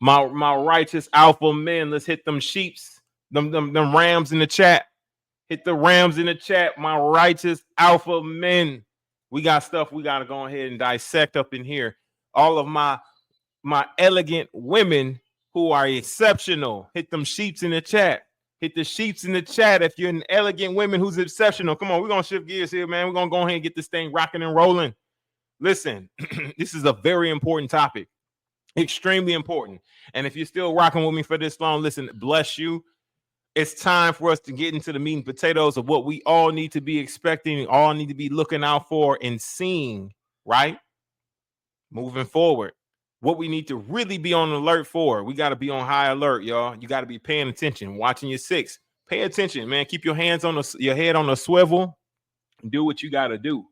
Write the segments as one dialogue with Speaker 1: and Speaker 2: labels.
Speaker 1: My righteous alpha men, let's hit them sheeps, them rams in the chat. Hit the rams in the chat, my righteous alpha men. We got stuff we got to go ahead and dissect up in here. All of my elegant women who are exceptional. Hit them sheeps in the chat. Hit the sheeps in the chat if you're an elegant woman who's exceptional. Come on, we're going to shift gears here, man. We're going to go ahead and get this thing rocking and rolling. Listen, this is a very important topic. Extremely important. And if you're still rocking with me for this long, listen, bless you. It's time for us to get into the meat and potatoes of what we all need to be expecting, all need to be looking out for and seeing, right? Moving forward, what we need to really be on alert for. We got to be on high alert, y'all. You got to be paying attention, watching your six. Pay attention, man. Keep your hands on your head on a swivel. Do what you got to do.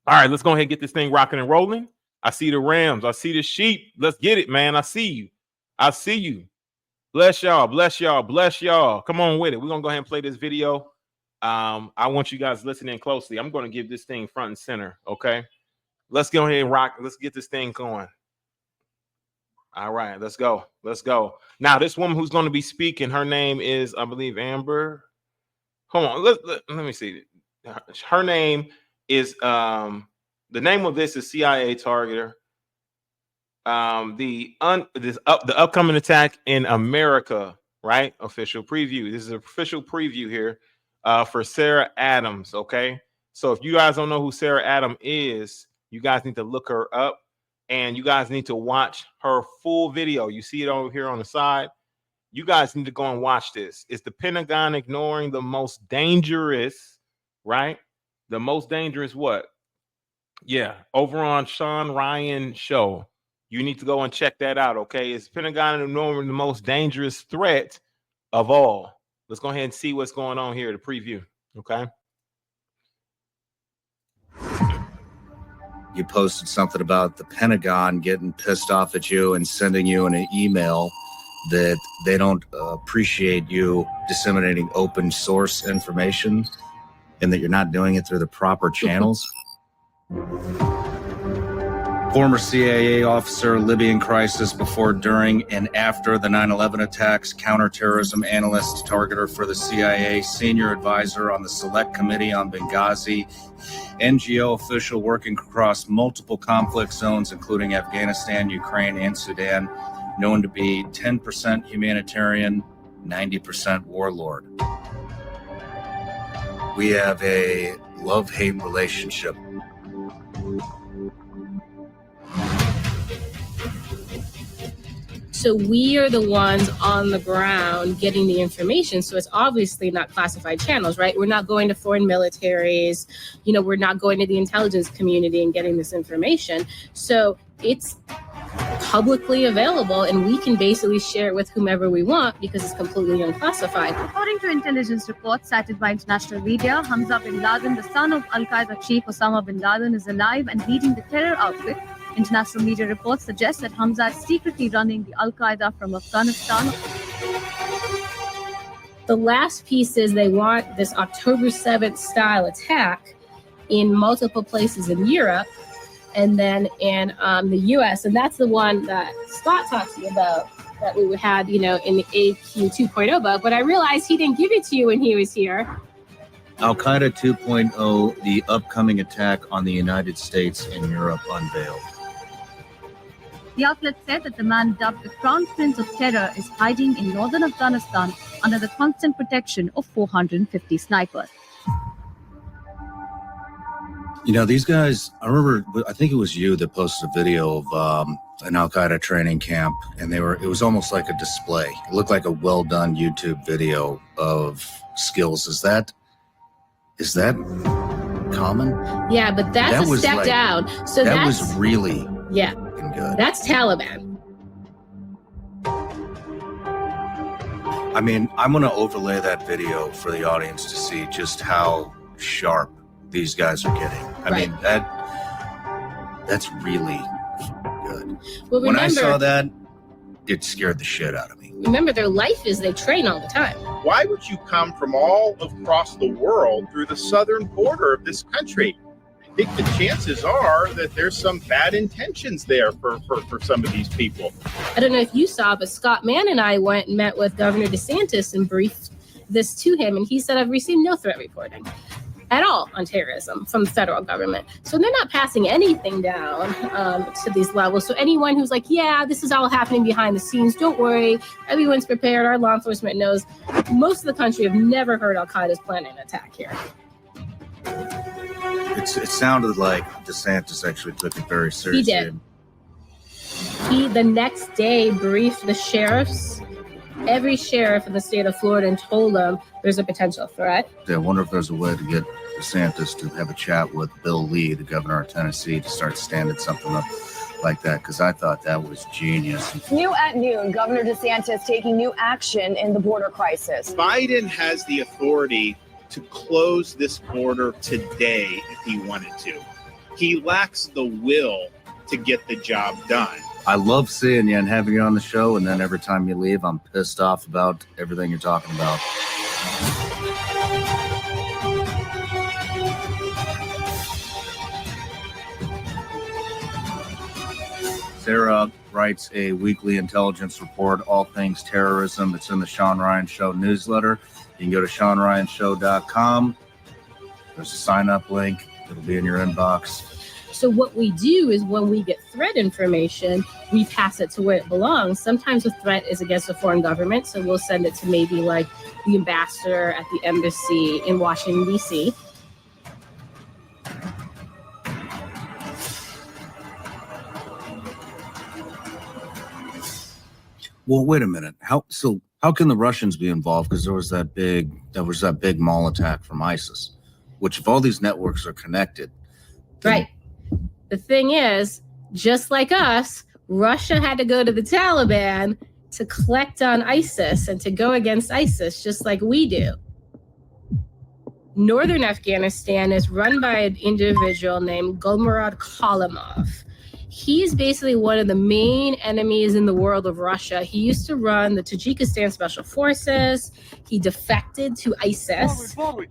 Speaker 1: All right, let's go ahead and get this thing rocking and rolling. I see the rams. I see the sheep. Let's get it, man. I see you. I see you. Bless y'all. Bless y'all. Bless y'all. Come on with it. We're going to go ahead and play this video. I want you guys listening closely. I'm going to give this thing front and center, okay? Let's go ahead and rock. Let's get this thing going. All right, let's go. Let's go. Now, this woman who's going to be speaking, her name is, I believe, Amber. Hold on. Let me see. Her name is... the name of this is CIA Targeter. The upcoming attack in America, right? Official preview. This is an official preview here for Sarah Adams, okay? So if you guys don't know who Sarah Adams is, you guys need to look her up and you guys need to watch her full video. You see it over here on the side. You guys need to go and watch this. It's the Pentagon ignoring the most dangerous, right? The most dangerous what? Yeah, over on Sean Ryan show. You need to go and check that out, okay? It's Pentagon ignoring the most dangerous threat of all. Let's go ahead and see what's going on here, the preview, okay?
Speaker 2: You posted something about the Pentagon getting pissed off at you and sending you an email that they don't appreciate you disseminating open source information and that you're not doing it through the proper channels. Former CIA officer, Libyan crisis before, during, and after the 9/11 attacks, counterterrorism analyst, targeter for the CIA, senior advisor on the Select Committee on Benghazi, NGO official working across multiple conflict zones, including Afghanistan, Ukraine, and Sudan, known to be 10% humanitarian, 90% warlord. We have a love-hate relationship.
Speaker 3: So we are the ones on the ground getting the information. So it's obviously not classified channels, right? We're not going to foreign militaries. You know, we're not going to the intelligence community and getting this information. So it's publicly available and we can basically share it with whomever we want because it's completely unclassified.
Speaker 4: According to intelligence reports cited by international media, Hamza bin Laden, the son of Al-Qaeda chief Osama bin Laden, is alive and leading the terror outfit. International media reports suggest that Hamza is secretly running the Al-Qaeda from Afghanistan.
Speaker 3: The last piece is they want this October 7th style attack in multiple places in Europe and then in the US. And that's the one that Scott talked to you about that we had, you know, in the AQ 2.0 book. But I realized he didn't give it to you when he was here.
Speaker 2: Al-Qaeda 2.0, the upcoming attack on the United States and Europe unveiled.
Speaker 4: The outlet said that the man dubbed the Crown Prince of Terror is hiding in northern Afghanistan under the constant protection of 450 snipers.
Speaker 2: You know, these guys, I remember, I think it was you that posted a video of an Al-Qaeda training camp, and it was almost like a display. It looked like a well-done YouTube video of skills. Is that common?
Speaker 3: Yeah, but that's a step down. So
Speaker 2: that was really good.
Speaker 3: That's Taliban.
Speaker 2: I mean, I'm going to overlay that video for the audience to see just how sharp these guys are getting. I mean, that's really good.
Speaker 3: Well,
Speaker 2: when I saw that, it scared the shit out of me.
Speaker 3: Remember, their life is they train all the time.
Speaker 5: Why would you come from all across the world through the southern border of this country? I think the chances are that there's some bad intentions there for some of these people.
Speaker 3: I don't know if you saw, but Scott Mann and I went and met with Governor DeSantis and briefed this to him. And he said, I've received no threat reporting at all on terrorism from the federal government. So they're not passing anything down to these levels. So anyone who's like, yeah, this is all happening behind the scenes, don't worry. Everyone's prepared. Our law enforcement knows. Most of the country have never heard Al-Qaeda's planning an attack here.
Speaker 2: It sounded like DeSantis actually took it very seriously.
Speaker 3: He did. He, the next day, briefed the sheriffs, every sheriff in the state of Florida, and told them there's a potential threat.
Speaker 2: I wonder if there's a way to get DeSantis to have a chat with Bill Lee, the governor of Tennessee, to start standing something up like that, because I thought that was genius.
Speaker 6: New at noon, Governor DeSantis taking new action in the border crisis.
Speaker 5: Biden has the authority to close this border today if he wanted to. He lacks the will to get the job done.
Speaker 2: I love seeing you and having you on the show, and then every time you leave, I'm pissed off about everything you're talking about. Sarah writes a weekly intelligence report, all things terrorism. It's in the Sean Ryan Show newsletter. You can go to SeanRyanShow.com. There's a sign-up link. It'll be in your inbox.
Speaker 3: So what we do is when we get threat information, we pass it to where it belongs. Sometimes the threat is against a foreign government, so we'll send it to maybe like the ambassador at the embassy in Washington, D.C.
Speaker 2: Well, wait a minute. How can the Russians be involved? Because there was that big mall attack from ISIS, which if all these networks are connected.
Speaker 3: Right. The thing is, just like us, Russia had to go to the Taliban to collect on ISIS and to go against ISIS, just like we do. Northern Afghanistan is run by an individual named Gulmurad Kalimov. He's basically one of the main enemies in the world of Russia. He used to run the Tajikistan Special Forces. He defected to ISIS.
Speaker 7: Forward.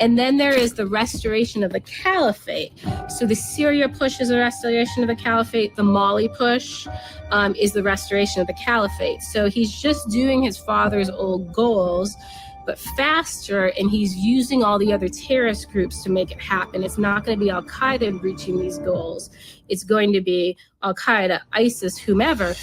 Speaker 3: And then there is the restoration of the caliphate. So the Syria push is the restoration of the caliphate. The Mali push is the restoration of the caliphate. So he's just doing his father's old goals, but faster, and he's using all the other terrorist groups to make it happen. It's not going to be Al-Qaeda reaching these goals. It's going to be Al-Qaeda, ISIS, whomever.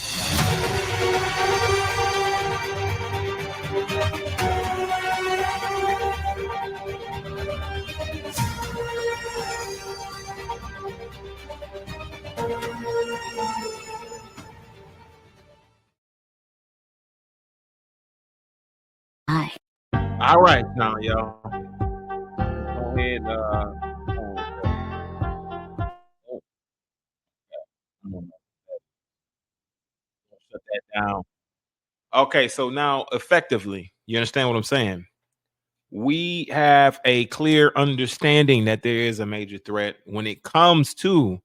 Speaker 1: All right, now, y'all. Go ahead. Shut that down. Okay, so now effectively, you understand what I'm saying? We have a clear understanding that there is a major threat when it comes to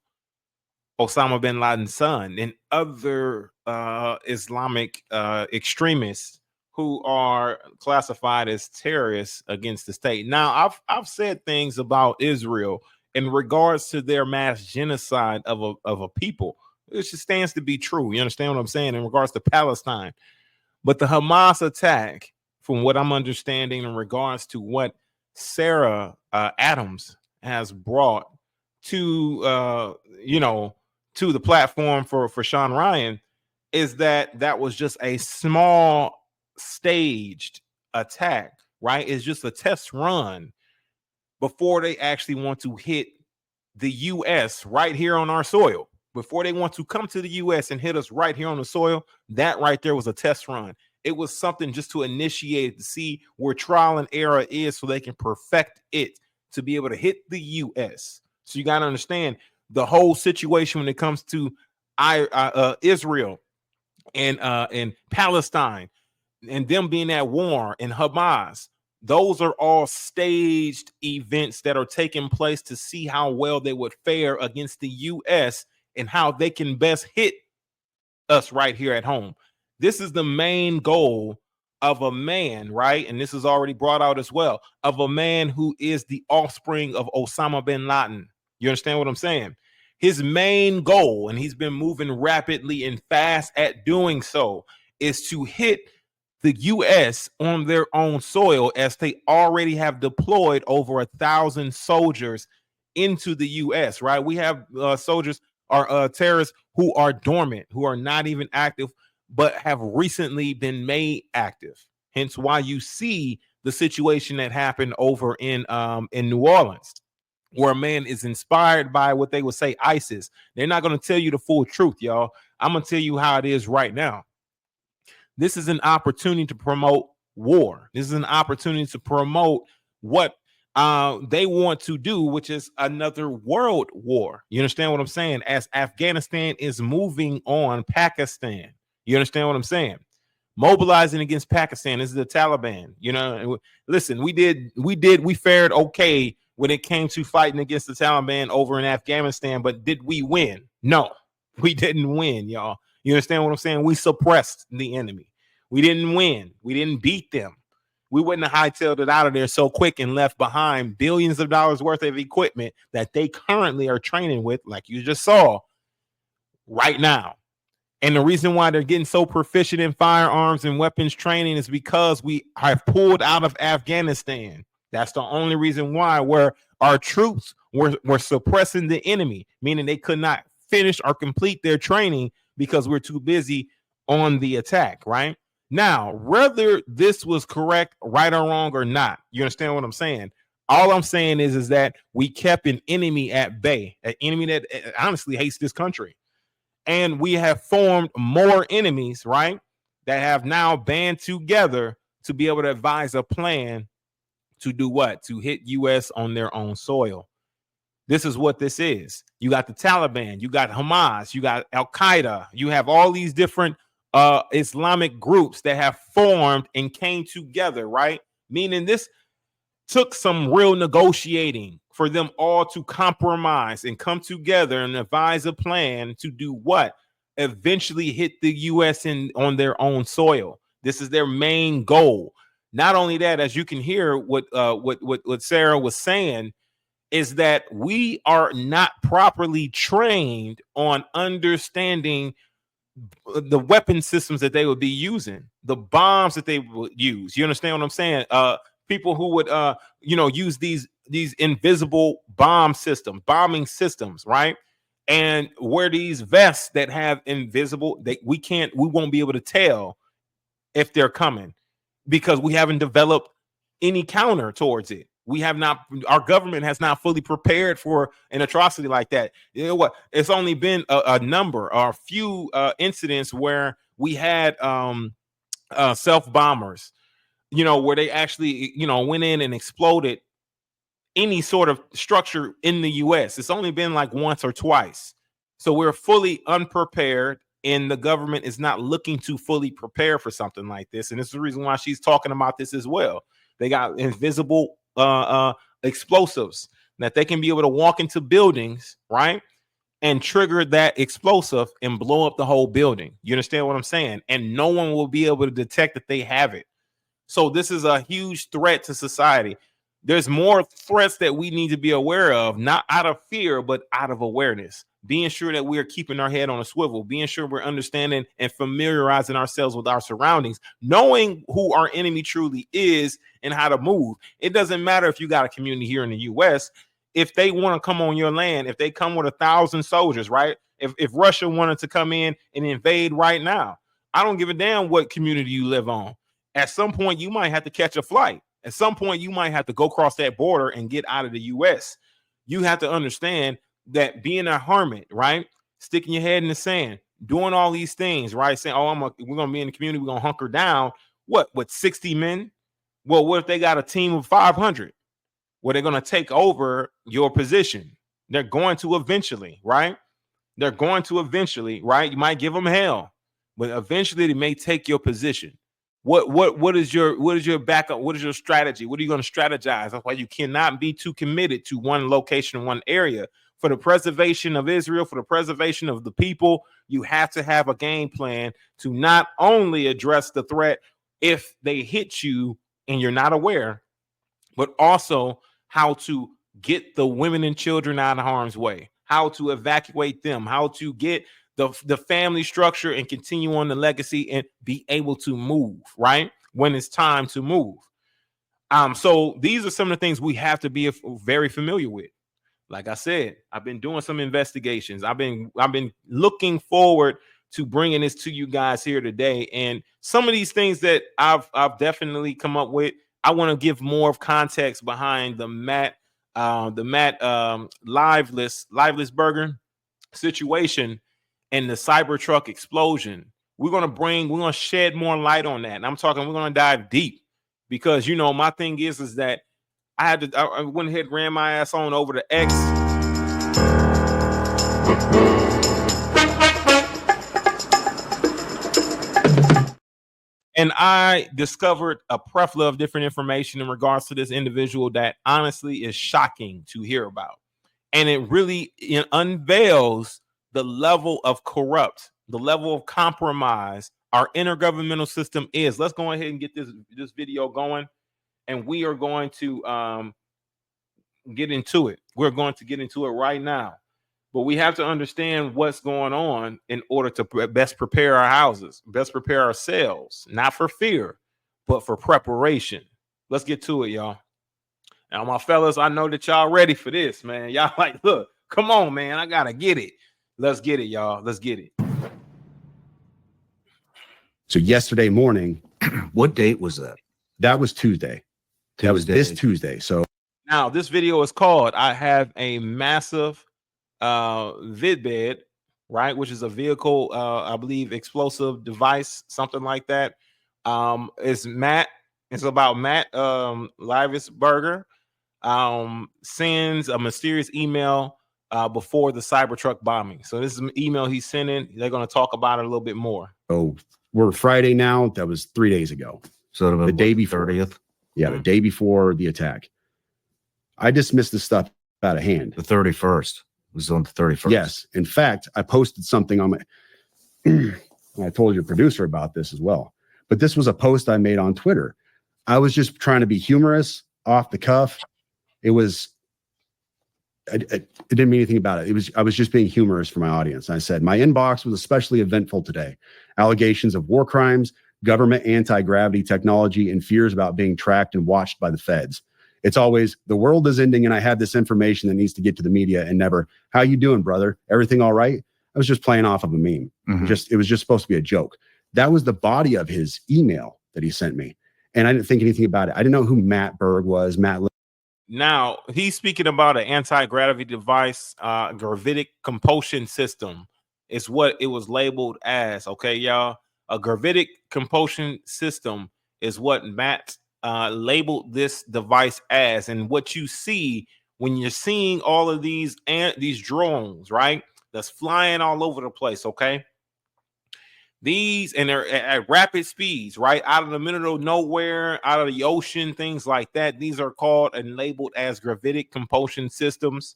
Speaker 1: Osama bin Laden's son and other Islamic extremists who are classified as terrorists against the state. Now, I've said things about Israel in regards to their mass genocide of a people. It just stands to be true. You understand what I'm saying in regards to Palestine? But the Hamas attack, from what I'm understanding in regards to what Sarah Adams has brought to to the platform for Sean Ryan, is that was just a small staged attack, right? It's just a test run before they actually want to hit the U.S. right here on our soil. Before they want to come to the U.S. and hit us right here on the soil, that right there was a test run. It was something just to initiate, to see where trial and error is so they can perfect it to be able to hit the U.S. So you got to understand, the whole situation when it comes to Israel and Palestine and them being at war and Hamas. Those are all staged events that are taking place to see how well they would fare against the U.S. and how they can best hit us right here at home. This is the main goal of a man, right? And this is already brought out as well, of a man who is the offspring of Osama bin Laden. You understand what I'm saying? His main goal, and he's been moving rapidly and fast at doing so, is to hit the U.S. on their own soil, as they already have deployed over 1,000 soldiers into the U.S., right? We have soldiers or terrorists who are dormant, who are not even active, but have recently been made active. Hence why you see the situation that happened over in New Orleans, where a man is inspired by what they would say ISIS. They're not going to tell you the full truth, y'all. I'm going to tell you how it is right now. This is an opportunity to promote war. This is an opportunity to promote what they want to do, which is another world war. You understand what I'm saying? As Afghanistan is moving on Pakistan. You understand what I'm saying? Mobilizing against Pakistan. This is the Taliban. You know, listen, we fared okay when it came to fighting against the Taliban over in Afghanistan, but did we win? No, we didn't win, y'all. You understand what I'm saying? We suppressed the enemy. We didn't win. We didn't beat them. We wouldn't have hightailed it out of there so quick and left behind billions of dollars worth of equipment that they currently are training with, like you just saw right now. And the reason why they're getting so proficient in firearms and weapons training is because we have pulled out of Afghanistan. That's the only reason why, where our troops were suppressing the enemy, meaning they could not finish or complete their training because we're too busy on the attack, right? Now, whether this was correct, right or wrong or not, you understand what I'm saying? All I'm saying is that we kept an enemy at bay, an enemy that honestly hates this country. And we have formed more enemies, right, that have now band together to be able to advise a plan to do what? To hit U.S. on their own soil. This is what this is. You got the Taliban, you got Hamas, you got Al-Qaeda, you have all these different Islamic groups that have formed and came together, right? Meaning this took some real negotiating for them all to compromise and come together and devise a plan to do what? Eventually hit the U.S. on their own soil. This is their main goal. Not only that, as you can hear what Sarah was saying, is that we are not properly trained on understanding the weapon systems that they would be using, the bombs that they would use. You understand what I'm saying? People who would use these invisible bombing systems, right? And wear these vests that have invisible, we won't be able to tell if they're coming because we haven't developed any counter towards it. Our government has not fully prepared for an atrocity like that. You know what? It's only been a number or a few incidents where we had self bombers, where they actually, went in and exploded any sort of structure in the U.S. It's only been like once or twice. So we're fully unprepared, and the government is not looking to fully prepare for something like this. And this is the reason why she's talking about this as well. They got invisible explosives that they can be able to walk into buildings, right, and trigger that explosive and blow up the whole building. You understand what I'm saying? And no one will be able to detect that they have it. So this is a huge threat to society. There's more threats that we need to be aware of, not out of fear, but out of awareness. Being sure that we are keeping our head on a swivel, being sure we're understanding and familiarizing ourselves with our surroundings, knowing who our enemy truly is and how to move. It doesn't matter if you got a community here in the U.S. If they want to come on your land, if they come with 1,000 soldiers, right? If Russia wanted to come in and invade right now, I don't give a damn what community you live on. At some point, you might have to catch a flight. At some point, you might have to go across that border and get out of the U.S. You have to understand that being a hermit, right? Sticking your head in the sand, doing all these things, right? Saying, we're going to be in the community, we're going to hunker down. What, 60 men? Well, what if they got a team of 500? Well, they're going to take over your position. They're going to eventually, right? They're going to eventually, right? You might give them hell, but eventually they may take your position. What is your backup? What is your strategy? What are you going to strategize? That's why you cannot be too committed to one location, one area. For the preservation of Israel, for the preservation of the people, you have to have a game plan to not only address the threat if they hit you and you're not aware, but also how to get the women and children out of harm's way, how to evacuate them, how to get the family structure and continue on the legacy and be able to move, right? When it's time to move. So these are some of the things we have to be very familiar with. Like I said, I've been doing some investigations. I've been looking forward to bringing this to you guys here today. And some of these things that I've definitely come up with, I want to give more of context behind the Matt Liveless Burger situation and the Cybertruck explosion. We're gonna shed more light on that. And I'm talking, we're gonna dive deep because my thing is that I went ahead and ran my ass on over to X. And I discovered a plethora of different information in regards to this individual that honestly is shocking to hear about. And it really unveils the level of corrupt, the level of compromise our intergovernmental system is. Let's go ahead and get this video going. And we are going to get into it. We're going to get into it right now. But we have to understand what's going on in order to best prepare our houses, best prepare ourselves, not for fear, but for preparation. Let's get to it, y'all. Now, my fellas, I know that y'all ready for this, man. Y'all like, look, come on, man. I got to get it. Let's get it, y'all. Let's get it.
Speaker 7: So yesterday morning.
Speaker 2: What date was that?
Speaker 7: That was Tuesday. That was this Tuesday. So
Speaker 1: now this video is called I Have a Massive Vidbed, right? Which is a vehicle, I believe, explosive device, something like that. It's about Matt Liveless Burger sends a mysterious email before the Cybertruck bombing. So this is an email he's sending. They're going to talk about it a little bit more.
Speaker 7: Oh, we're Friday now. That was 3 days ago.
Speaker 2: So
Speaker 7: the day before
Speaker 2: 30th.
Speaker 7: Yeah, the day before the attack. I dismissed this stuff out of hand.
Speaker 2: The 31st. It was on the 31st.
Speaker 7: Yes. In fact, I posted something on my I told your producer about this as well. But this was a post I made on Twitter. I was just trying to be humorous, off the cuff. It was I didn't mean anything about it. I was just being humorous for my audience. I said, my inbox was especially eventful today. Allegations of war crimes, government anti-gravity technology, and fears about being tracked and watched by the feds. It's always, the world is ending and I have this information that needs to get to the media, and never, how you doing, brother? Everything all right? I was just playing off of a meme.
Speaker 2: Mm-hmm.
Speaker 7: It was just supposed to be a joke. That was the body of his email that he sent me. And I didn't think anything about it. I didn't know who Matt Berge was.
Speaker 1: Now, he's speaking about an anti-gravity device, gravitic compulsion system is what it was labeled as. Okay, y'all. A gravitic compulsion system is what Matt labeled this device as. And what you see when you're seeing all of these drones, right, that's flying all over the place, okay? These, and they're at rapid speeds, right? Out of the middle of nowhere, out of the ocean, things like that. These are called and labeled as gravitic compulsion systems.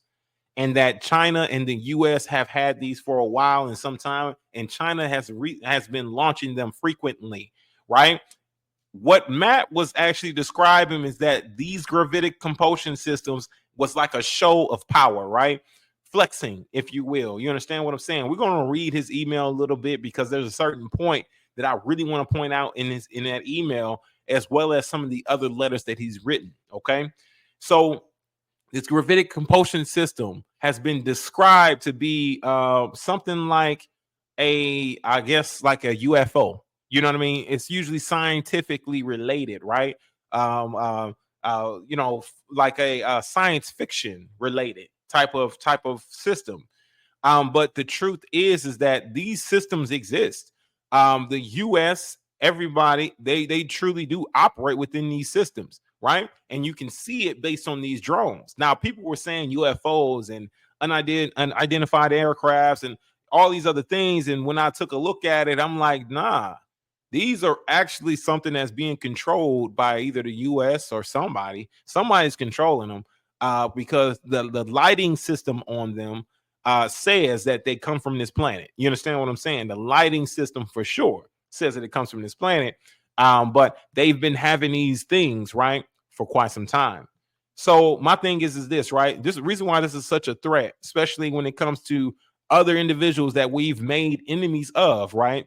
Speaker 1: And that China and the U.S. have had these for a while and some time. And China has been launching them frequently, right? What Matt was actually describing is that these gravitic compulsion systems was like a show of power, right? Flexing, if you will. You understand what I'm saying? We're going to read his email a little bit because there's a certain point that I really want to point out in that email, as well as some of the other letters that he's written. Okay, so this gravitic compulsion system has been described to be something like I guess like a UFO. You know what I mean? It's usually scientifically related, right? Like a science fiction related type of system. But the truth is that these systems exist. The US, everybody, they truly do operate within these systems, right? And you can see it based on these drones. Now, people were saying UFOs and unidentified aircrafts and all these other things. And when I took a look at it, I'm like, nah, these are actually something that's being controlled by either the US or somebody's controlling them, because the lighting system on them says that they come from this planet. You understand what I'm saying? The lighting system for sure says that it comes from this planet. But they've been having these things, right, for quite some time. So my thing is this, right? This is the reason why this is such a threat, especially when it comes to other individuals that we've made enemies of, right?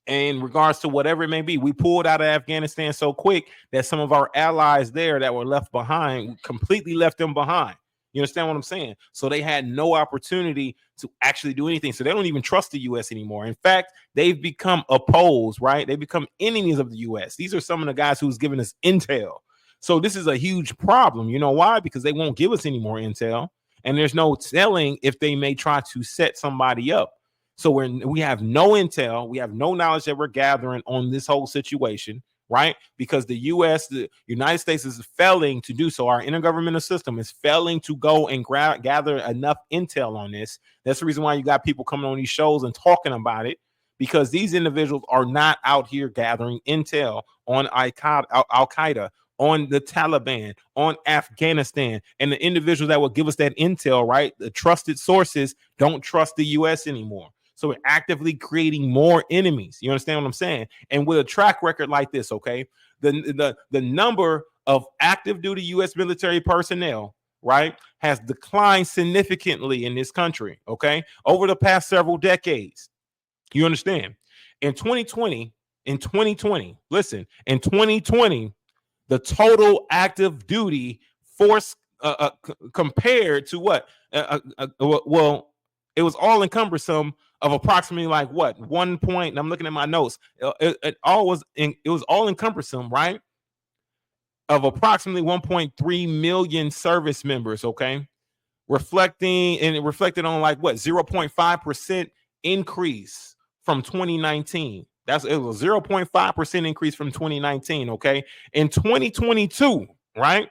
Speaker 1: In regards to whatever it may be, we pulled out of Afghanistan so quick that some of our allies there that were left behind completely left them behind. You understand what I'm saying? So they had no opportunity to actually do anything. So they don't even trust the U.S. anymore. In fact, they've become opposed, right? They become enemies of the U.S. These are some of the guys who's giving us intel. So this is a huge problem. You know why? Because they won't give us any more intel. And there's no telling if they may try to set somebody up. So we have no intel. We have no knowledge that we're gathering on this whole situation, right? Because the United States is failing to do so. Our intergovernmental system is failing to go and gather enough intel on this. That's the reason why you got people coming on these shows and talking about it, because these individuals are not out here gathering intel on Al-Qaeda, on the Taliban, on Afghanistan, and the individuals that will give us that intel, right? The trusted sources don't trust the U.S. anymore. So we're actively creating more enemies. You understand what I'm saying? And with a track record like this, okay, the number of active duty U.S. military personnel, right, has declined significantly in this country, okay, over the past several decades. You understand? In 2020, listen, in 2020, the total active duty force compared to what? Well, it was all encompassing of approximately like what? 1 point. I'm looking at my notes. It was all encompassing, right? Of approximately 1.3 million service members. Okay, reflected on like what? 0.5% increase from 2019. It was 0.5% increase from 2019. Okay, in 2022, right?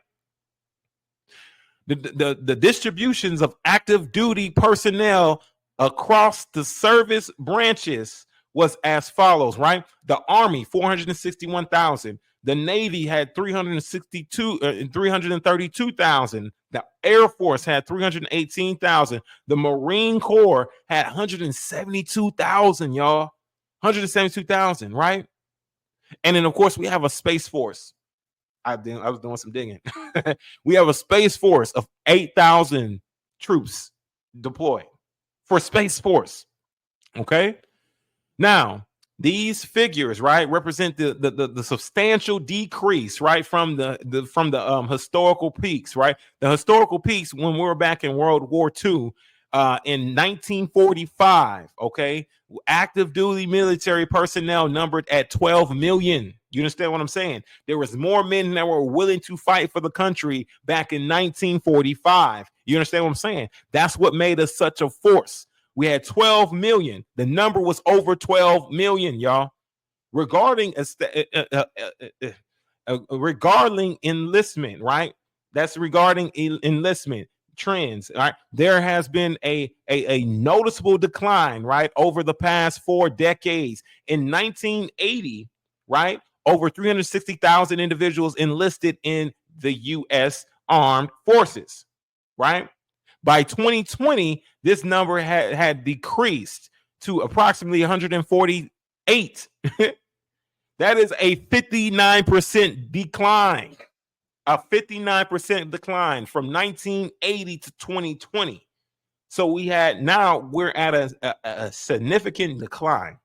Speaker 1: The distributions of active duty personnel across the service branches was as follows, right? The Army, 461,000. The Navy had 332,000. The Air Force had 318,000. The Marine Corps had 172,000, y'all. 172,000, right? And then, of course, we have a Space Force. I was doing some digging. We have a Space Force of 8,000 troops deployed for Space Force. Okay. Now, these figures, right, represent the substantial decrease, right, from the historical peaks, right? The historical peaks when we were back in World War II, in 1945, okay, active duty military personnel numbered at 12 million. You understand what I'm saying? There was more men that were willing to fight for the country back in 1945. You understand what I'm saying? That's what made us such a force. We had 12 million. The number was over 12 million, y'all. Regarding enlistment, right? That's regarding enlistment trends, right? There has been a noticeable decline, right, over the past 4 decades. In 1980, right, over 360,000 individuals enlisted in the U.S. Armed Forces, right? By 2020, this number had decreased to approximately 148. That is a 59% decline. A 59% decline from 1980 to 2020. So we're at a significant decline.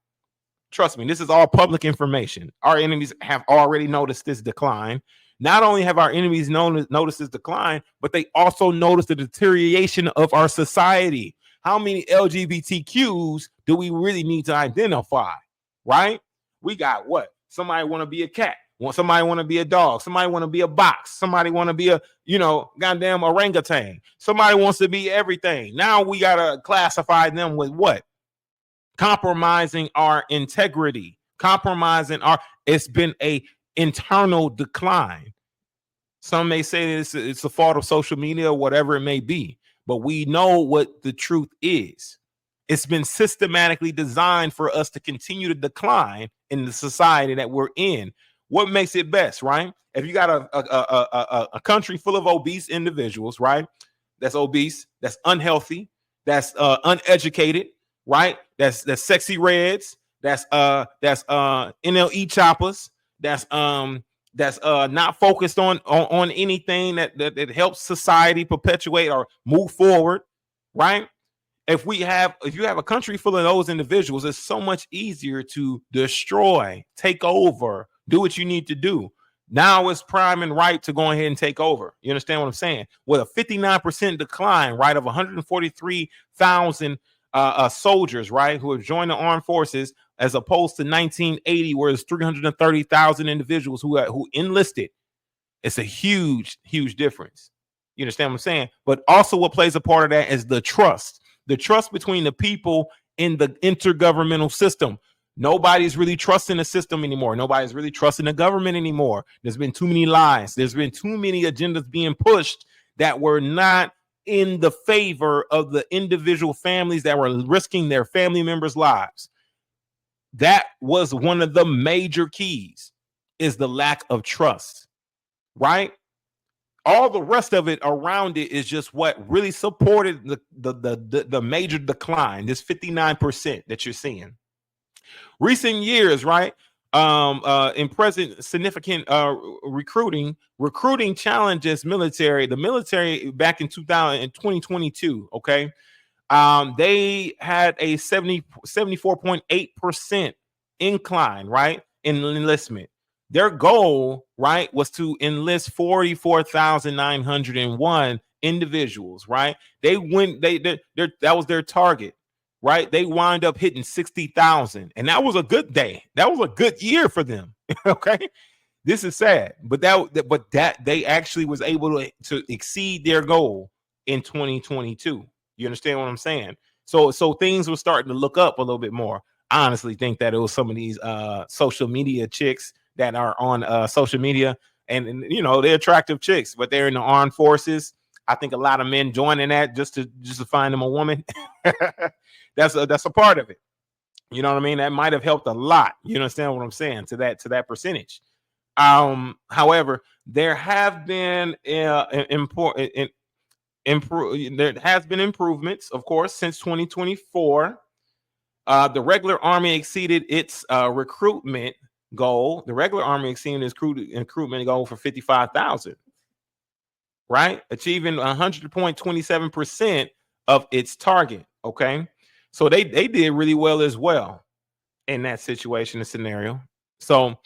Speaker 1: Trust me, this is all public information. Our enemies have already noticed this decline. Not only have our enemies noticed this decline, but they also noticed the deterioration of our society. How many LGBTQs do we really need to identify, right? We got what? Somebody want to be a cat. Somebody want to be a dog. Somebody want to be a box. Somebody want to be a, goddamn orangutan. Somebody wants to be everything. Now we got to classify them with what? Compromising our integrity. It's been a internal decline. Some may say it's the fault of social media or whatever it may be. but we know what the truth is. It's been systematically designed for us to continue to decline in the society that we're in. What makes it best, right? If you got a country full of obese individuals, right? That's obese, that's unhealthy, that's uneducated, right? That's sexy reds, that's NLE choppers, that's not focused on anything that helps society perpetuate or move forward, right? If you have a country full of those individuals, it's so much easier to destroy, take over, do what you need to do. Now it's prime and right to go ahead and take over. You understand what I'm saying? With a 59% decline, right, of 143,000 soldiers, right, who have joined the armed forces, as opposed to 1980, where it's 330,000 individuals who enlisted. It's a huge, huge difference. You understand what I'm saying? But also what plays a part of that is the trust between the people in the intergovernmental system. Nobody's really trusting the system anymore. Nobody's really trusting the government anymore. There's been too many lies. There's been too many agendas being pushed that were not in the favor of the individual families that were risking their family members' lives. That was one of the major keys, is the lack of trust, right? All the rest of it around it is just what really supported the major decline, this 59% that you're seeing. Recent years, right? In present significant recruiting challenges the military back in 2022, okay? They had a 74.8% incline, right, in enlistment. Their goal, right, was to enlist 44,901 individuals, right? That was their target, right? They wind up hitting 60,000, and that was a good day. That was a good year for them. Okay, this is sad, but that they actually was able to exceed their goal in 2022. You understand what I'm saying? So things were starting to look up a little bit more. I honestly think that it was some of these social media chicks that are on social media, and you know, they're attractive chicks, but they're in the armed forces. I think a lot of men joining that just to find them a woman. That's a part of it. You know what I mean? That might have helped a lot. You understand what I'm saying, to that percentage. However, there have been there has been improvements, of course, since 2024. The regular Army exceeded its recruitment goal. The regular Army exceeded its recruitment goal for 55,000, right? Achieving 100.27% of its target. Okay, so they did really well as well in that situation and scenario. So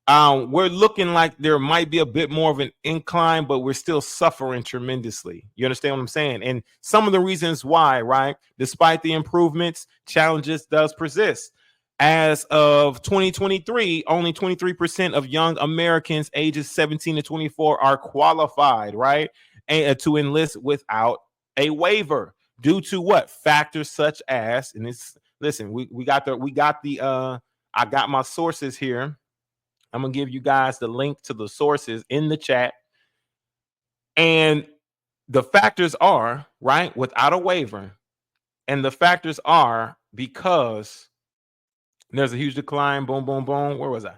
Speaker 1: we're looking like there might be a bit more of an incline, but we're still suffering tremendously. You understand what I'm saying? And some of the reasons why, right? Despite the improvements, challenges does persist. As of 2023, only 23% of young Americans ages 17 to 24 are qualified, right, and to enlist without a waiver, due to what factors such as, and it's, listen, we got the I got my sources here. I'm gonna give you guys the link to the sources in the chat. And the factors are, right, without a waiver. And the factors are because there's a huge decline. Boom, boom, boom. Where was I?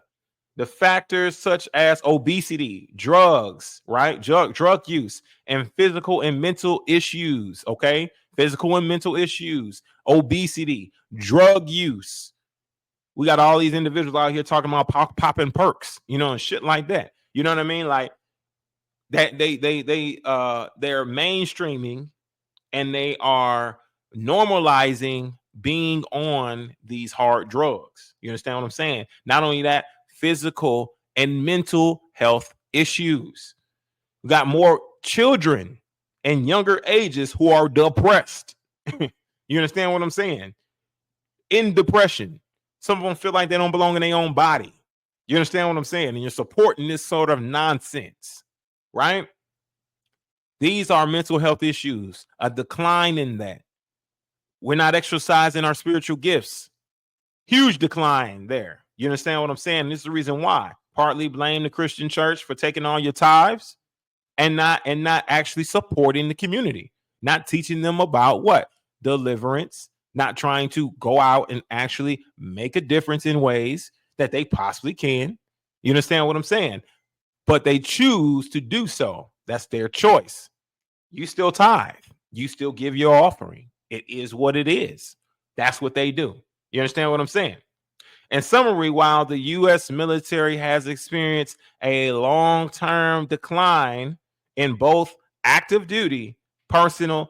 Speaker 1: The factors such as obesity, drugs, right? Drug use, and physical and mental issues. Okay. Physical and mental issues, obesity, drug use. We got all these individuals out here talking about popping perks, you know, and shit like that. You know what I mean? Like that they're mainstreaming and they are normalizing being on these hard drugs. You understand what I'm saying? Not only that, physical and mental health issues. We got more children and younger ages who are depressed. You understand what I'm saying? In depression. Some of them feel like they don't belong in their own body. You understand what I'm saying? And you're supporting this sort of nonsense, right? These are mental health issues, a decline in that. We're not exercising our spiritual gifts. Huge decline there. You understand what I'm saying? This is the reason why. Partly blame the Christian church for taking all your tithes and not actually supporting the community. not teaching them about what? Deliverance, not trying to go out and actually make a difference in ways that they possibly can. You understand what I'm saying? But they choose to do so. That's their choice. You still tithe. You still give your offering. It is what it is. That's what they do. You understand what I'm saying? In summary, while the U.S. military has experienced a long-term decline in both active duty personnel,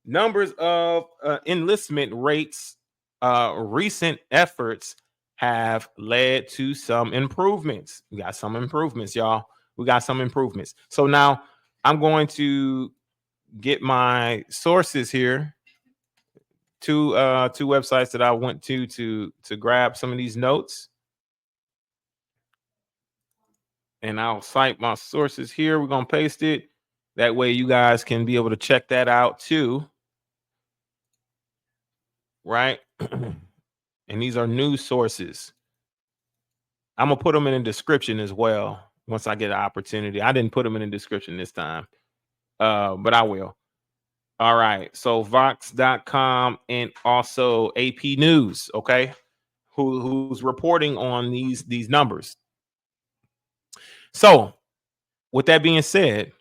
Speaker 1: numbers of enlistment rates, recent efforts have led to some improvements. We got some improvements, y'all. We got some improvements. So now I'm going to get my sources here. Two websites that I went to grab some of these notes, and I'll cite my sources here. We're gonna paste it that way you guys can be able to check that out too, right? And these are news sources. I'm gonna put them in the description as well once I get an opportunity. I didn't put them in the description this time, but I will. All right, so Vox.com and also AP News, okay, who's reporting on these numbers. So, with that being said,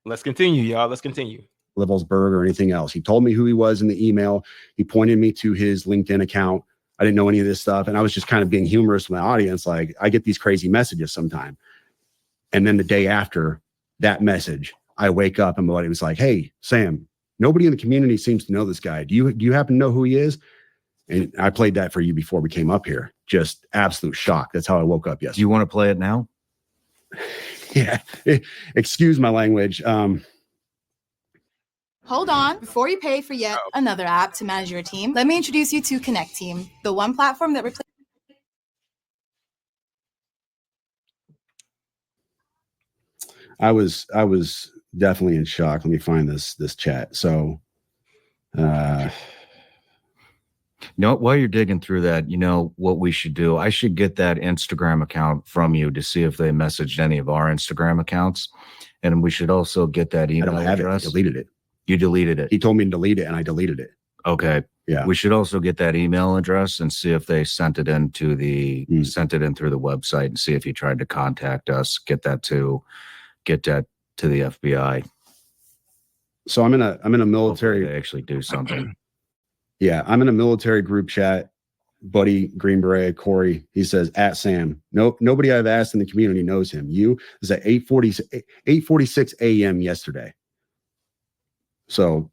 Speaker 1: let's continue, y'all. Let's continue.
Speaker 7: Berge or anything else. He told me who he was in the email. He pointed me to his LinkedIn account. I didn't know any of this stuff, and I was just kind of being humorous with my audience. Like, I get these crazy messages sometime, and then the day after that message, I wake up and my buddy was like, "Hey, Sam, nobody in the community seems to know this guy. Do you happen to know who he is?" And I played that for you before we came up here. Just absolute shock. That's how I woke up yesterday.
Speaker 2: Do you want to play it now?
Speaker 7: Yeah. Excuse my language.
Speaker 8: Hold on. Before you pay for yet another app to manage your team, let me introduce you to Connect Team, the one platform that replaces.
Speaker 7: I was definitely in shock. Let me find this chat. So,
Speaker 2: while you're digging through that, you know what we should do? I should get that Instagram account from you to see if they messaged any of our Instagram accounts. And we should also get that email address.
Speaker 7: I deleted it.
Speaker 2: You deleted it.
Speaker 7: He told me to delete it and I deleted it.
Speaker 2: Okay.
Speaker 7: Yeah.
Speaker 2: We should also get that email address and see if they sent it in through the website and see if he tried to contact us, get that to the FBI.
Speaker 7: So I'm in a military.
Speaker 2: Hopefully they actually do something.
Speaker 7: Yeah, I'm in a military group chat. Buddy Green Beret, Corey, he says, at Sam. Nope, nobody I've asked in the community knows him. You is at 8:46 a.m. yesterday. So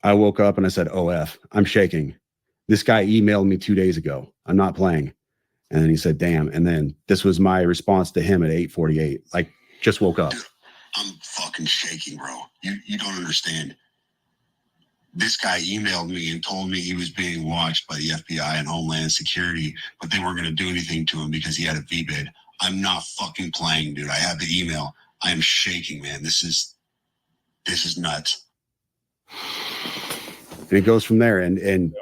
Speaker 7: I woke up and I said, OF, I'm shaking. This guy emailed me 2 days ago. I'm not playing. And then he said, damn. And then this was my response to him at 8:48. Like, just woke up.
Speaker 9: Dude, I'm fucking shaking, bro. You don't understand. This guy emailed me and told me he was being watched by the FBI and Homeland Security, but they weren't going to do anything to him because he had a VBID. I'm not fucking playing, dude. I have the email. I am shaking, man. This is nuts.
Speaker 7: And it goes from there. And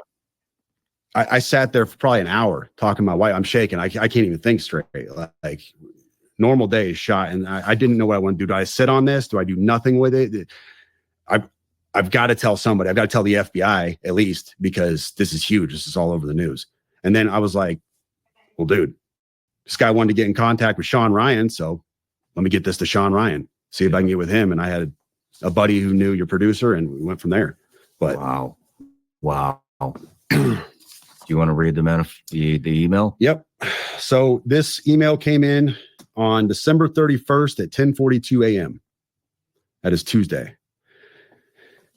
Speaker 7: I sat there for probably an hour talking to my wife. I'm shaking. I can't even think straight. Like normal day is shot. And I didn't know what I want to do. Do I sit on this? Do I do nothing with it? I've got to tell somebody. I've got to tell the FBI at least, because this is huge. This is all over the news. And then I was like, well, dude, this guy wanted to get in contact with Sean Ryan. So let me get this to Sean Ryan, see if I can get with him. And I had a buddy who knew your producer and we went from there. But
Speaker 2: wow. Do you want to read the email?
Speaker 7: Yep. So this email came in on December 31st at 10:42 a.m. That is Tuesday.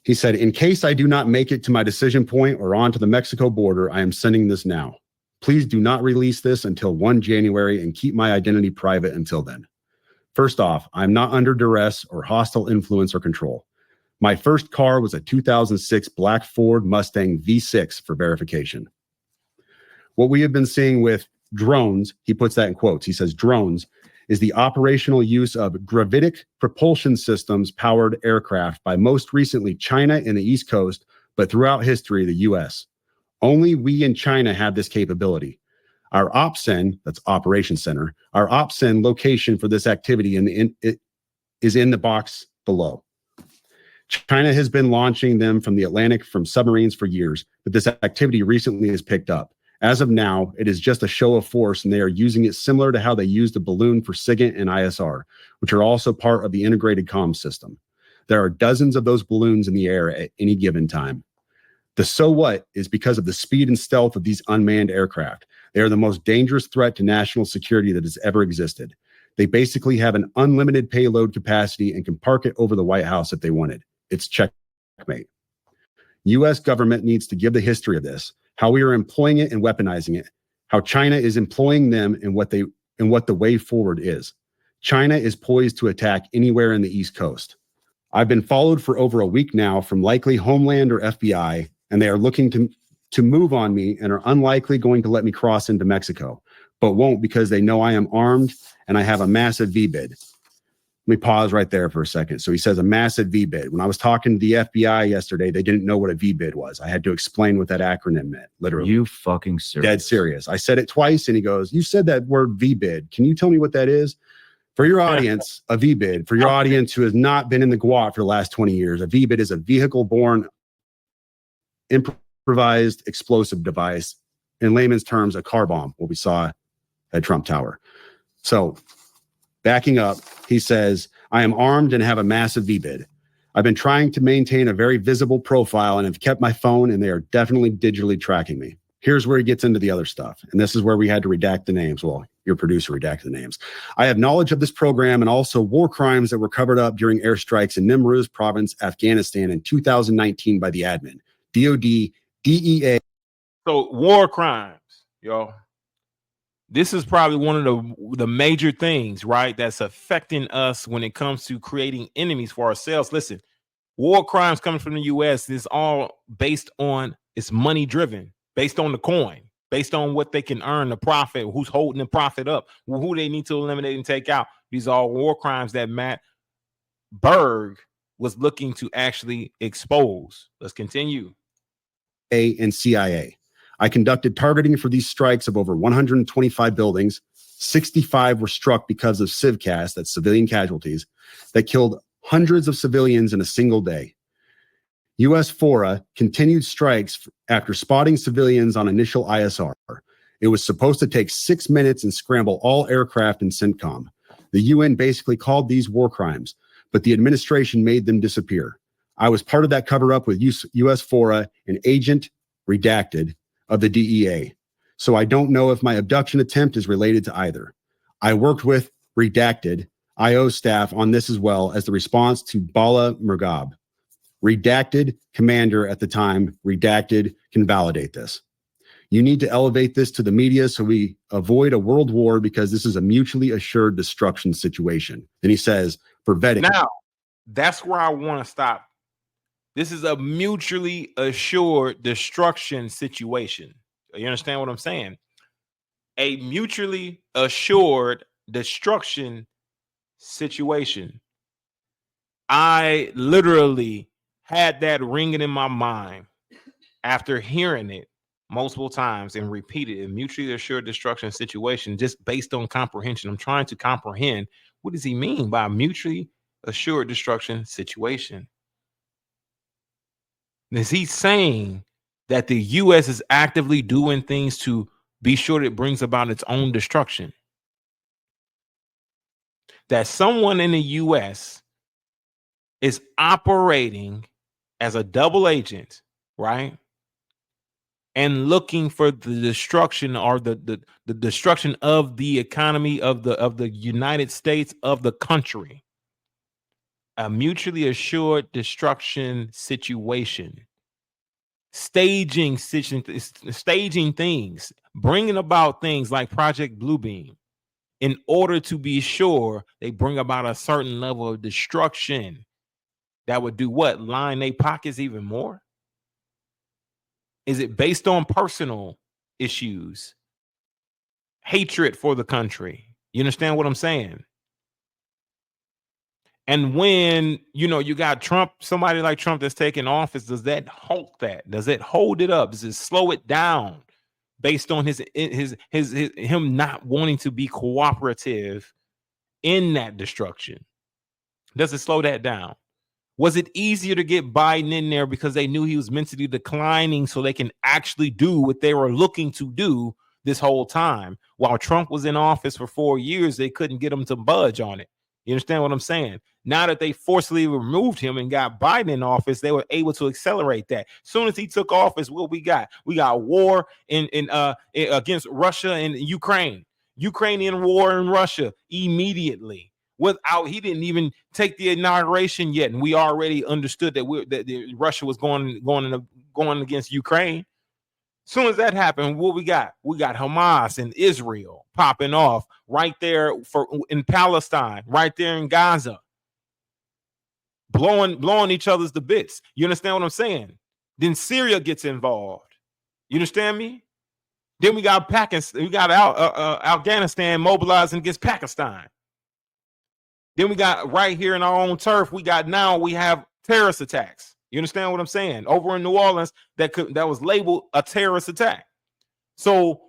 Speaker 7: He said, in case I do not make it to my decision point or on to the Mexico border, I am sending this now. Please do not release this until 1 January and keep my identity private until then. First off, I'm not under duress or hostile influence or control. My first car was a 2006 black Ford Mustang V6 for verification. What we have been seeing with drones, he puts that in quotes. He says drones is the operational use of gravitic propulsion systems powered aircraft by most recently China and the East Coast, but throughout history, the US. Only we in China have this capability. Our OPSEN, that's Operation Center, our OPSEN location for this activity is in the box below. China has been launching them from the Atlantic from submarines for years, but this activity recently has picked up. As of now, it is just a show of force, and they are using it similar to how they used a balloon for SIGINT and ISR, which are also part of the integrated comm system. There are dozens of those balloons in the air at any given time. The so what is because of the speed and stealth of these unmanned aircraft. They are the most dangerous threat to national security that has ever existed. They basically have an unlimited payload capacity and can park it over the White House if they wanted. It's checkmate. U.S. government needs to give the history of this, how we are employing it and weaponizing it, how China is employing them and what the way forward is. China is poised to attack anywhere in the East Coast. I've been followed for over a week now from likely Homeland or FBI, and they are looking to move on me and are unlikely going to let me cross into Mexico, but won't because they know I am armed and I have a massive VBID. Let me pause right there for a second. So he says a massive VBID. When I was talking to the FBI yesterday, they didn't know what a VBID was. I had to explain what that acronym meant, literally.
Speaker 10: You fucking serious?
Speaker 7: Dead serious. I said it twice and he goes, you said that word VBID. Can you tell me what that is? For your audience, a VBID, for your audience who has not been in the GWAT for the last 20 years, a VBID is a vehicle-borne improvised explosive device. In layman's terms, a car bomb, what we saw at Trump Tower. So backing up, he says, I am armed and have a massive VBID. I've been trying to maintain a very visible profile and have kept my phone, and they are definitely digitally tracking me. Here's where he gets into the other stuff. And this is where we had to redact the names. Well, your producer redacted the names. I have knowledge of this program and also war crimes that were covered up during airstrikes in Nimruz province, Afghanistan in 2019 by the admin, DOD, DEA.
Speaker 1: So war crimes, y'all. This is probably one of the major things, right, that's affecting us when it comes to creating enemies for ourselves. Listen, war crimes coming from the U.S. is all based on, it's money driven, based on the coin, based on what they can earn, the profit, who's holding the profit up, who they need to eliminate and take out. These are all war crimes that Matt Berge was looking to actually expose. Let's continue.
Speaker 7: And CIA. I conducted targeting for these strikes of over 125 buildings. 65 were struck because of civcas, that's civilian casualties, that killed hundreds of civilians in a single day. U.S. FORA continued strikes after spotting civilians on initial ISR. It was supposed to take 6 minutes and scramble all aircraft in CENTCOM. The UN basically called these war crimes, but the administration made them disappear. I was part of that cover-up with U.S. FORA, an agent redacted of the DEA. So I don't know if my abduction attempt is related to either. I worked with redacted IO staff on this as well as the response to Bala Murghab. Redacted commander at the time, redacted can validate this. You need to elevate this to the media so we avoid a world war because this is a mutually assured destruction situation. Then he says, for vetting.
Speaker 1: Now, that's where I want to stop. This is a mutually assured destruction situation. You understand what I'm saying? A mutually assured destruction situation. I literally had that ringing in my mind after hearing it multiple times and repeated a mutually assured destruction situation just based on comprehension. I'm trying to comprehend what does he mean by mutually assured destruction situation? Is he saying that the U.S. is actively doing things to be sure it brings about its own destruction? That someone in the U.S. is operating as a double agent, right? And looking for the destruction or the destruction of the economy of the United States, of the country. A mutually assured destruction situation. Staging things, bringing about things like Project Bluebeam in order to be sure they bring about a certain level of destruction that would do what? Line their pockets even more? Is it based on personal issues? Hatred for the country? You understand what I'm saying? And when, you got Trump, somebody like Trump that's taking office, does that halt that? Does it hold it up? Does it slow it down based on him not wanting to be cooperative in that destruction? Does it slow that down? Was it easier to get Biden in there because they knew he was mentally declining so they can actually do what they were looking to do this whole time? While Trump was in office for 4 years, they couldn't get him to budge on it. You understand what I'm saying? Now that they forcibly removed him and got Biden in office, they were able to accelerate that. As soon as he took office, what we got? We got war against Russia and Ukraine. Ukrainian war in Russia immediately. Without, he didn't even take the inauguration yet, and we already understood that Russia was going against Ukraine. As soon as that happened, what we got? We got Hamas and Israel popping off right there in Palestine, right there in Gaza, blowing each other's to bits. You understand what I'm saying? Then Syria gets involved. You understand me? Then we got Pakistan. We got Afghanistan mobilizing against Pakistan. Then we got right here in our own turf. We have terrorist attacks. You understand what I'm saying? Over in New Orleans, that was labeled a terrorist attack. So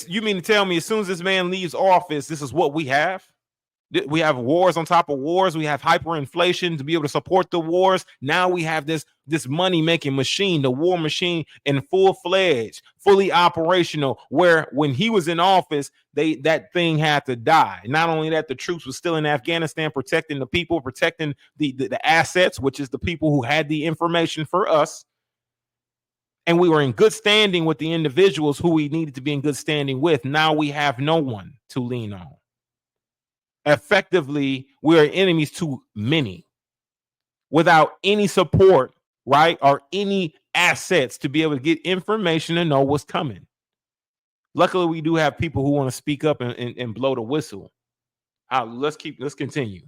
Speaker 1: you mean to tell me as soon as this man leaves office, this is what we have? We have wars on top of wars. We have hyperinflation to be able to support the wars. Now we have this money-making machine, the war machine, in full-fledged, fully operational, where when he was in office, that thing had to die. Not only that, the troops were still in Afghanistan protecting the people, protecting the assets, which is the people who had the information for us. And we were in good standing with the individuals who we needed to be in good standing with. Now we have no one to lean on. Effectively, we are enemies to many without any support, right? Or any assets to be able to get information and know what's coming. Luckily, we do have people who want to speak up and blow the whistle. Let's continue.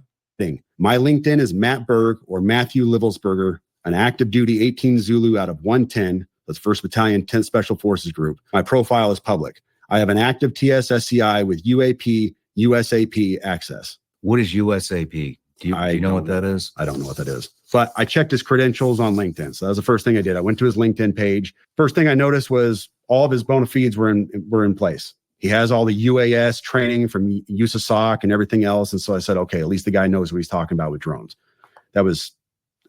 Speaker 7: My LinkedIn is Matt Berge or Matthew Livelsberger, an active duty 18 Zulu out of 110. That's 1st Battalion 10th Special Forces Group. My profile is public. I have an active TSSCI with UAP USAP access.
Speaker 2: What is USAP? Do you know what that is?
Speaker 7: I don't know what that is. But I checked his credentials on LinkedIn. So that was the first thing I did. I went to his LinkedIn page. First thing I noticed was all of his bona fides were in place. He has all the UAS training from USASOC and everything else. And so I said, okay, at least the guy knows what he's talking about with drones. That was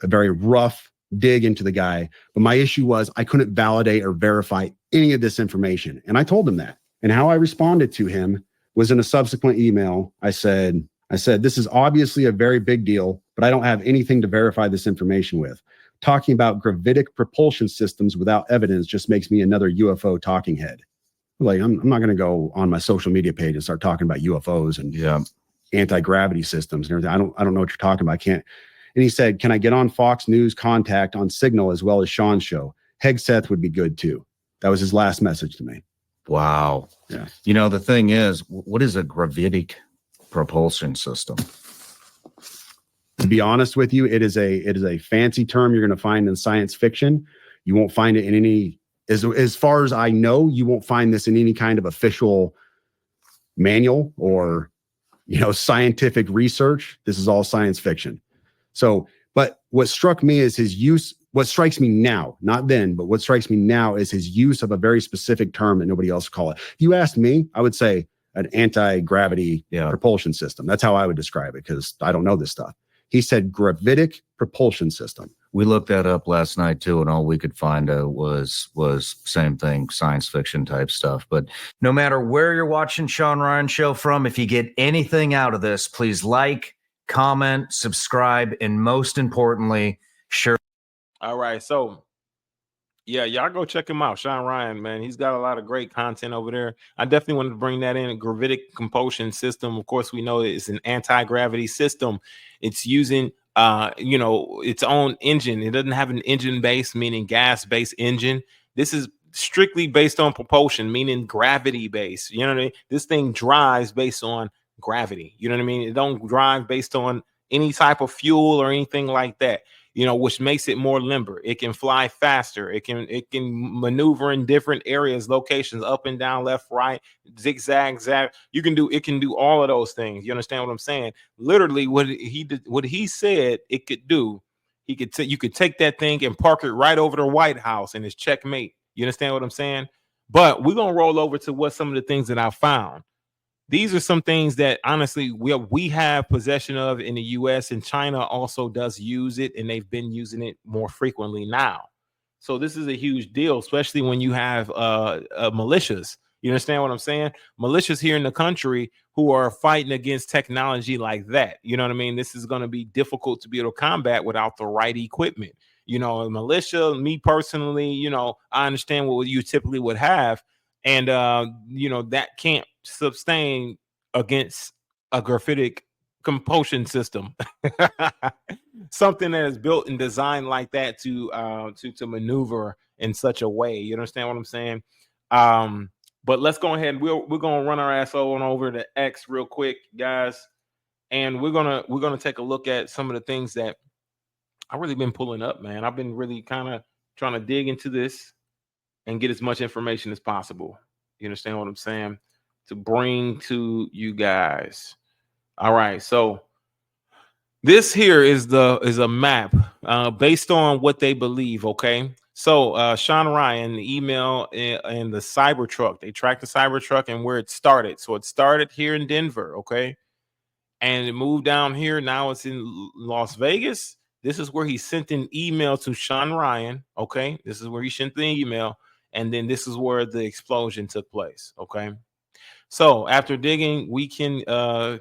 Speaker 7: a very rough dig into the guy. But my issue was I couldn't validate or verify any of this information. And I told him that. And how I responded to him was in a subsequent email. I said, this is obviously a very big deal, but I don't have anything to verify this information with. Talking about gravitic propulsion systems without evidence just makes me another UFO talking head. Like, I'm not going to go on my social media page and start talking about UFOs and anti-gravity systems and everything. I don't know what you're talking about. I can't. And he said, can I get on Fox News Contact on Signal as well as Sean's show? Hegseth would be good too. That was his last message to me.
Speaker 2: Wow.
Speaker 7: Yeah.
Speaker 2: You know, the thing is, what is a gravitic propulsion system?
Speaker 7: To be honest with you, it is a fancy term you're going to find in science fiction. You won't find it in any, as far as I know, you won't find this in any kind of official manual or, scientific research. This is all science fiction. So, but what struck me is his use. What strikes me now, not then, but what strikes me now is his use of a very specific term that nobody else would call it. If you asked me, I would say an anti-gravity propulsion system. That's how I would describe it because I don't know this stuff. He said gravitic propulsion system.
Speaker 2: We looked that up last night too, and all we could find was same thing, science fiction type stuff. But no matter where you're watching Sean Ryan Show from, if you get anything out of this, please like, comment, subscribe, and most importantly, share.
Speaker 1: All right, so y'all go check him out, Sean Ryan, man. He's got a lot of great content over there. I definitely wanted to bring that in. A gravitic propulsion system. Of course, we know it's an anti-gravity system. It's using its own engine. It doesn't have an engine base, meaning gas-based engine. This is strictly based on propulsion, meaning gravity based. You know what I mean? This thing drives based on gravity. You know what I mean? It don't drive based on any type of fuel or anything like that. Which makes it more limber. It can fly faster. It can maneuver in different areas, locations, up and down, left, right, zigzag, zag. It can do all of those things. You understand what I'm saying? Literally, what he said it could do. You could take that thing and park it right over the White House, and it's checkmate. You understand what I'm saying? But we're gonna roll over to what some of the things that I found. these are some things that honestly we have possession of in the US, and China also does use it, and they've been using it more frequently now. So this is a huge deal, especially when you have militias. You understand what I'm saying? Militias here in the country who are fighting against technology like that. You know what I mean? This is going to be difficult to be able to combat without the right equipment. You know, a militia, me personally, you know, I understand what you typically would have. And, you know, that can't sustain against a graphitic compulsion system. Something that is built and designed like that to maneuver in such a way. You understand what I'm saying? But let's go ahead. We're gonna run our ass on over to X real quick, guys, and we're gonna take a look at some of the things that I've really been pulling up, man. I've been really kind of trying to dig into this and get as much information as possible. You understand what I'm saying? To bring to you guys. All right, so this here is a map based on what they believe. Okay, so Sean Ryan, the email and the Cybertruck, they tracked the Cybertruck and where it started. So it started here in Denver, okay, and it moved down here. Now it's in Las Vegas. This is where he sent an email to Sean Ryan. Okay, this is where he sent the email, and then this is where the explosion took place. Okay. So after digging, we can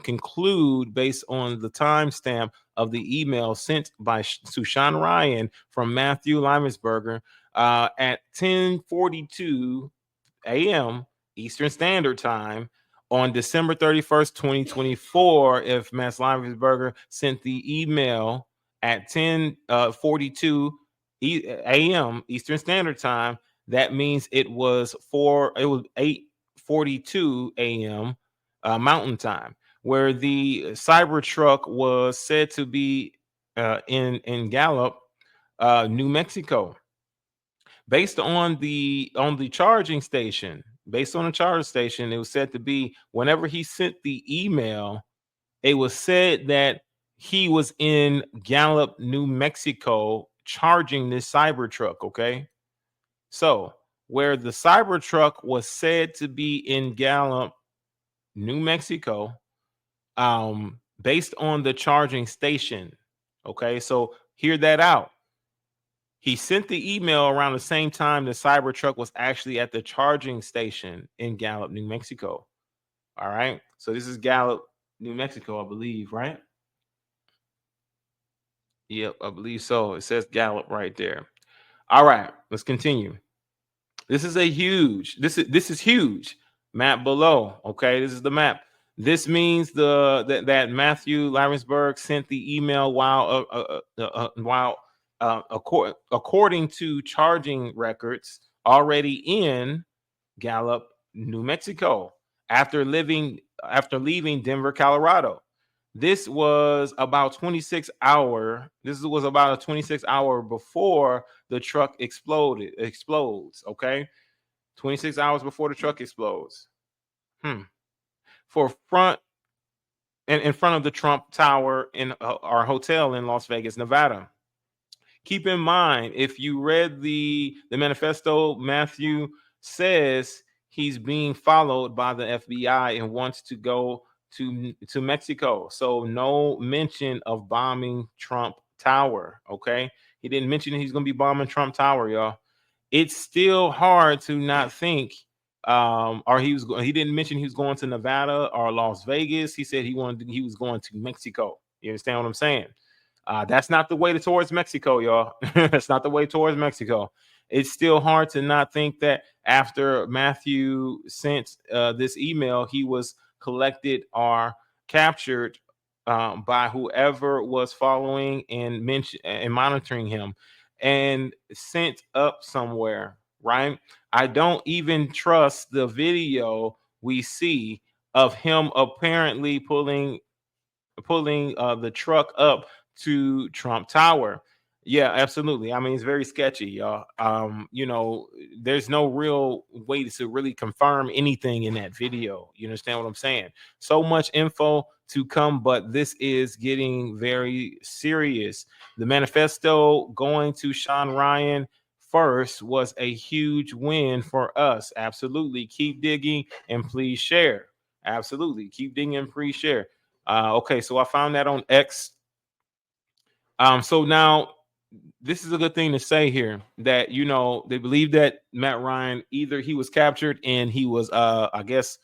Speaker 1: conclude based on the timestamp of the email sent by to Sean Ryan from Matthew Limesberger at 10:42 a.m. Eastern Standard Time on December 31st, 2024. If Matt Limesberger sent the email at 10:42 a.m. Eastern Standard Time, that means it was 8:42 a.m. Mountain Time, where the Cybertruck was said to be in Gallup, New Mexico. Based on the charging station, it was said to be whenever he sent the email, it was said that he was in Gallup, New Mexico, charging this Cybertruck. Okay, so where the Cybertruck was said to be in Gallup, New Mexico, based on the charging station. Okay, so hear that out. He sent the email around the same time the Cybertruck was actually at the charging station in Gallup, New Mexico. All right, so this is Gallup, New Mexico, I believe, right? Yep, I believe so. It says Gallup right there. All right, let's continue. This is huge map below. Okay, this is the map. This means that Matthew Limesberg sent the email while according to charging records already in Gallup, New Mexico, after leaving Denver, Colorado. This was about 26 hour. This was about a 26 hour before the truck explodes. Okay, 26 hours before the truck explodes. For front and in front of the Trump Tower in our hotel in Las Vegas, Nevada. Keep in mind, if you read the manifesto, Matthew says he's being followed by the FBI and wants to go to Mexico. So no mention of bombing Trump Tower. Okay, he didn't mention he's going to be bombing Trump Tower, y'all. It's still hard to not think. He didn't mention he was going to Nevada or Las Vegas. He said he was going to Mexico. You understand what I'm saying? That's not the way towards Mexico, y'all. That's not the way towards Mexico. It's still hard to not think that after Matthew sent this email, he was collected or captured by whoever was following and monitoring him and sent up somewhere, right? I don't even trust the video we see of him apparently pulling the truck up to Trump Tower. Yeah, absolutely. I mean, it's very sketchy, y'all. There's no real way to really confirm anything in that video. You understand what I'm saying? So much info to come, but this is getting very serious. The manifesto going to Sean Ryan first was a huge win for us. Absolutely. Keep digging and please share. Absolutely. Keep dinging, pre-share. Okay, so I found that on X. So now this is a good thing to say here, that they believe that Matt Ryan, either he was captured and he was I guess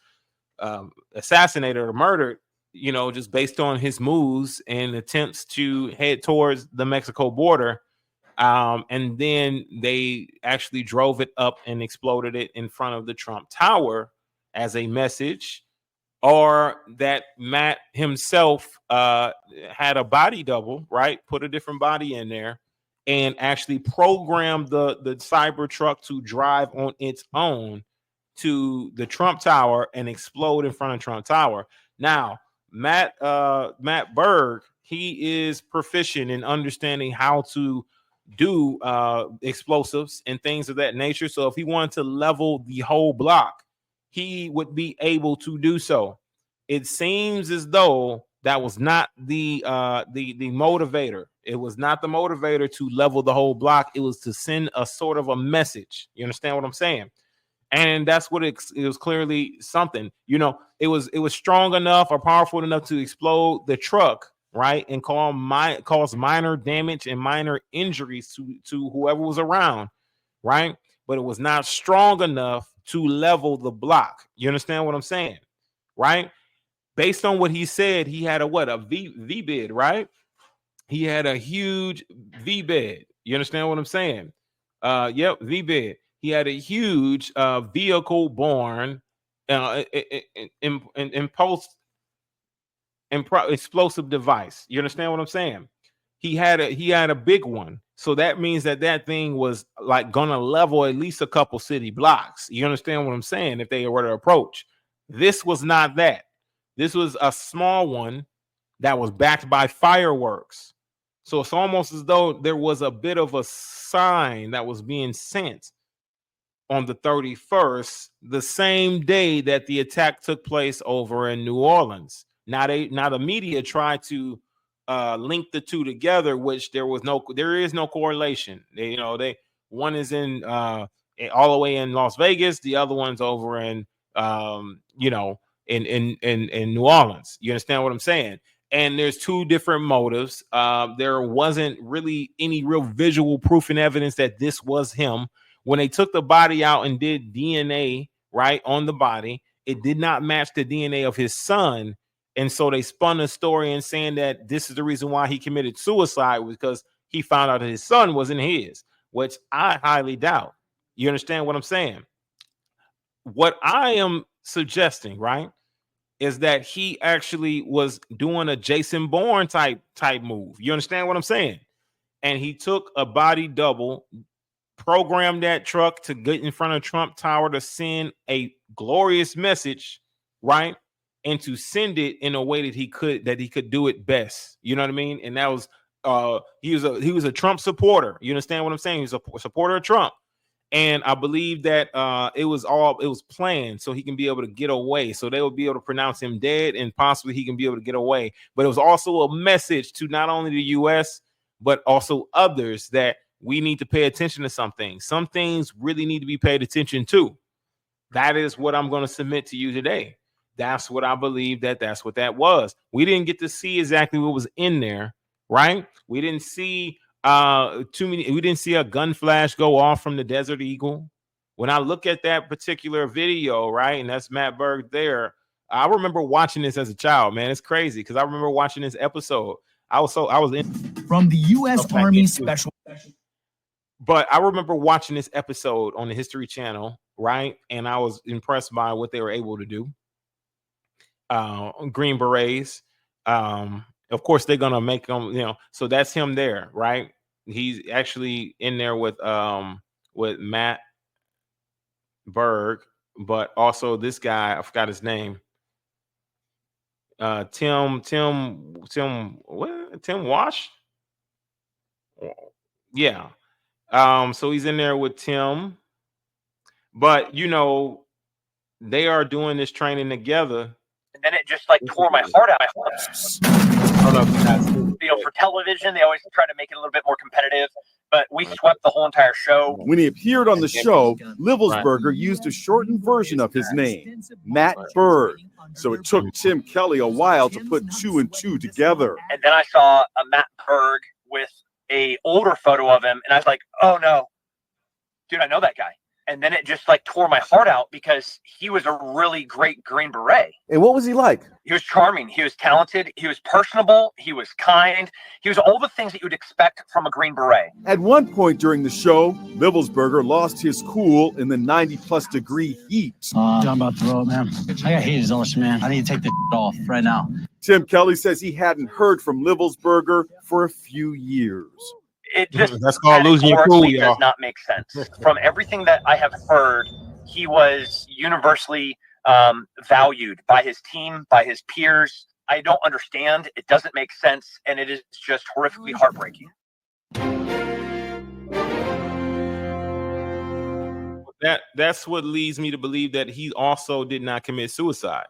Speaker 1: assassinated or murdered, just based on his moves and attempts to head towards the Mexico border. And then they actually drove it up and exploded it in front of the Trump Tower as a message, or that Matt himself had a body double, right? Put a different body in there and actually programmed the Cybertruck to drive on its own to the Trump Tower and explode in front of Trump Tower. Now, Matt Berge, he is proficient in understanding how to do explosives and things of that nature. So if he wanted to level the whole block, he would be able to do so. It seems as though that was not the motivator. It was not the motivator to level the whole block. It was to send a sort of a message. You understand what I'm saying? And that's what it was clearly something. It was strong enough or powerful enough to explode the truck, right, and cause minor damage and minor injuries to whoever was around, right? But it was not strong enough to level the block. You understand what I'm saying, right? Based on what he said, he had a V bid, right? He had a huge V bid. You understand what I'm saying? Yep, V bid. He had a huge vehicle borne explosive device. You understand what I'm saying? He had a big one. So that means that thing was like gonna level at least a couple city blocks. You understand what I'm saying? If they were to approach. This was not that. This was a small one that was backed by fireworks. So it's almost as though there was a bit of a sign that was being sent on the 31st, the same day that the attack took place over in New Orleans. Now the media tried to link the two together, which there is no correlation. One is in all the way in Las Vegas, the other one's over in in New Orleans. You understand what I'm saying? And there's two different motives. There wasn't really any real visual proof and evidence that this was him. When they took the body out and did DNA right on the body, it did not match the DNA of his son. And so they spun a story and saying that this is the reason why he committed suicide, was because he found out that his son wasn't his, which I highly doubt. You understand what I'm saying? What I am suggesting, right, is that he actually was doing a Jason Bourne type move. You understand what I'm saying? And he took a body double, programmed that truck to get in front of Trump Tower to send a glorious message, right? And to send it in a way that he could do it best. You know what I mean? And that was he was a Trump supporter. You understand what I'm saying? He's a supporter of Trump. And I believe that it was planned so he can be able to get away. So they will be able to pronounce him dead and possibly he can be able to get away. But it was also a message to not only the US, but also others that we need to pay attention to some things. Some things really need to be paid attention to. That is what I'm going to submit to you today. That's what I believe that's what that was. We didn't get to see exactly what was in there, right? We didn't see we didn't see a gun flash go off from the Desert Eagle. When I look at that particular video, right, and that's Matt Berge there, I remember watching this as a child, man. It's crazy because I remember watching this episode. I was in
Speaker 10: from the U.S. Army Special.
Speaker 1: But I remember watching this episode on the History Channel, right, and I was impressed by what they were able to do. Green Berets. Of course, they're gonna make them, so that's him there, right? He's actually in there with Matt Berge, but also this guy, I forgot his name. Tim Wash? Yeah. So he's in there with Tim, but they are doing this training together.
Speaker 11: And then it just tore my heart out. For television, they always try to make it a little bit more competitive. but we swept the whole entire show.
Speaker 12: When he appeared on the show, Livelsberger used a shortened version of his name, Matt Berge. So it took Tim Kelly a while to put 2 and 2 together.
Speaker 11: And then I saw a Matt Berge with a older photo of him, and I was like, oh no, dude, I know that guy. And then it just like tore my heart out because he was a really great Green Beret.
Speaker 12: And what was he like?
Speaker 11: He was charming. He was talented. He was personable. He was kind. He was all the things that you would expect from a Green Beret.
Speaker 12: At one point during the show, Livelsberger lost his cool in the 90-plus degree heat.
Speaker 13: I'm about to throw it, man. I got heat exhaustion, man. I need to take this off right now.
Speaker 12: Tim Kelly says he hadn't heard from Livelsberger for a few years.
Speaker 11: It just
Speaker 1: that's called losing your cool, y'all.
Speaker 11: Does not make sense. From everything that I have heard, he was universally valued by his team, by his peers. I don't understand. It doesn't make sense, and it is just horrifically heartbreaking.
Speaker 1: That's what leads me to believe that he also did not commit suicide,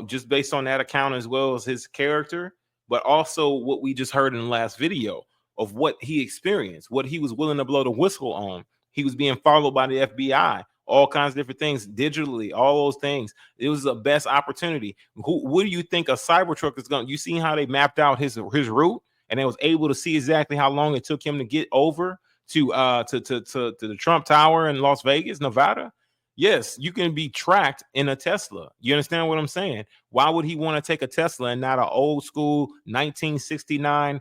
Speaker 1: just based on that account as well as his character, but also what we just heard in the last video of what he experienced, what he was willing to blow the whistle on. He was being followed by the FBI, all kinds of different things, digitally, all those things. It was the best opportunity. What do you think a Cybertruck is going to? You seen how they mapped out his route, and they was able to see exactly how long it took him to get over to the Trump Tower in Las Vegas, Nevada. Yes, you can be tracked in a Tesla. You understand what I'm saying? Why would he want to take a Tesla and not an old school 1969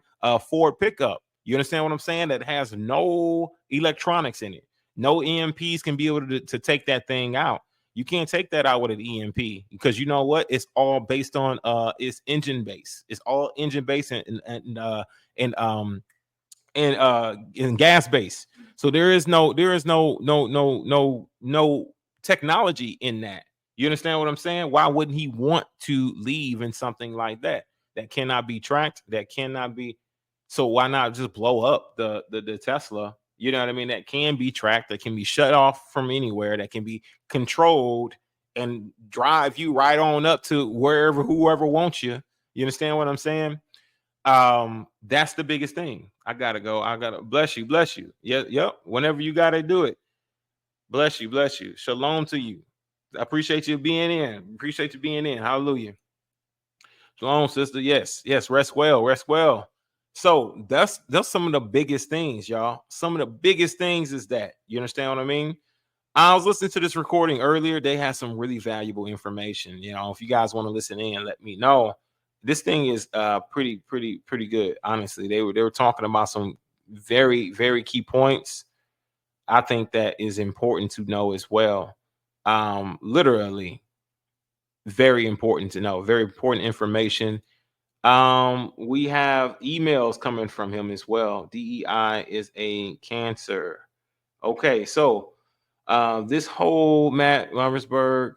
Speaker 1: Ford pickup? You understand what I'm saying? That has no electronics in it. No EMPs can be able to take that thing out. You can't take that out with an EMP because you know what? It's all based on it's engine base. It's all engine base and gas base. So there is no technology in that. You understand what I'm saying? Why wouldn't he want to leave in something like that cannot be tracked, that cannot be? So why not just blow up the Tesla? You know what I mean? That can be tracked, that can be shut off from anywhere, that can be controlled and drive you right on up to wherever whoever wants you. You understand what I'm saying? That's the biggest thing. I gotta go. I gotta bless you. Yep. Whenever you gotta do it. Bless you. Shalom to you. I appreciate you being in. Hallelujah. Shalom, sister. Yes. Rest well. So that's some of the biggest things, y'all. Some of the biggest things is that, you understand what I mean? I was listening to this recording earlier. They had some really valuable information. You know, if you guys want to listen in, let me know. This thing is pretty good. Honestly, they were talking about some very, very key points. I think that is important to know as well. Literally, very important to know. Very important information. We have emails coming from him as well. DEI is a cancer. Okay, so this whole Matt Berge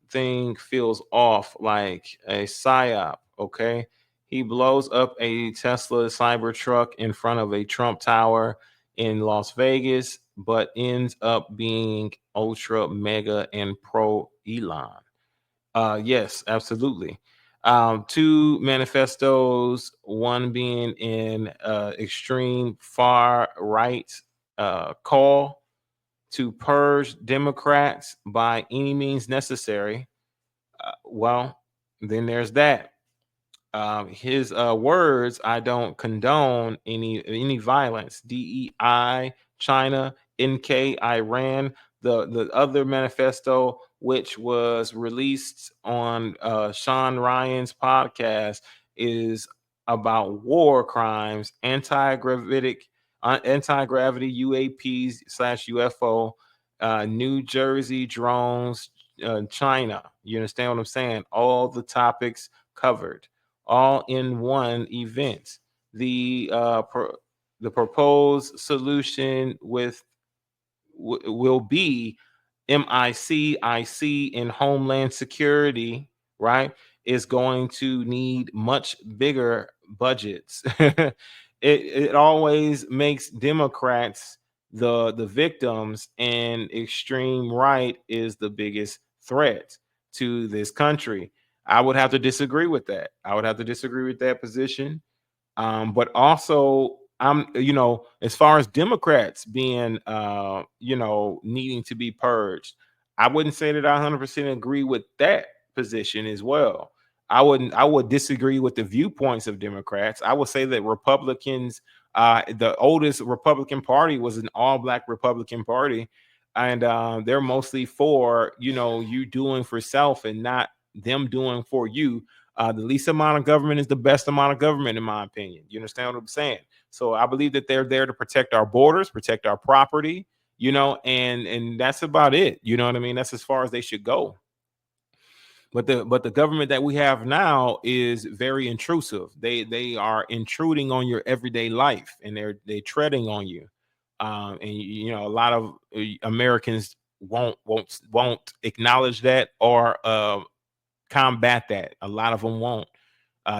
Speaker 1: thing feels off like a psyop. Okay, he blows up a Tesla Cybertruck in front of a Trump Tower in Las Vegas, but ends up being ultra mega and pro Elon. Yes, absolutely. 2 manifestos, one being in extreme far right call to purge Democrats by any means necessary. Well, then there's that. His words, I don't condone any violence. DEI, China, NK, Iran. The other manifesto, which was released on Sean Ryan's podcast, is about war crimes, anti-gravity UAPs /UFO, New Jersey drones, China. You understand what I'm saying? All the topics covered, all in one event. The proposed solution will be MIC in Homeland Security, right, is going to need much bigger budgets. It always makes Democrats the victims, and extreme right is the biggest threat to this country. I would have to disagree with that. I would have to disagree with that position. But also as far as Democrats being, needing to be purged, I wouldn't say that I 100% agree with that position as well. I would disagree with the viewpoints of Democrats. I would say that Republicans, the oldest Republican Party was an all-black Republican Party, and they're mostly for, you doing for self and not them doing for you. The least amount of government is the best amount of government, in my opinion. You understand what I'm saying? So I believe that they're there to protect our borders, protect our property, and that's about it. You know what I mean? That's as far as they should go. But the government that we have now is very intrusive. They are intruding on your everyday life, and they're treading on you. And a lot of Americans won't acknowledge that or combat that. A lot of them won't.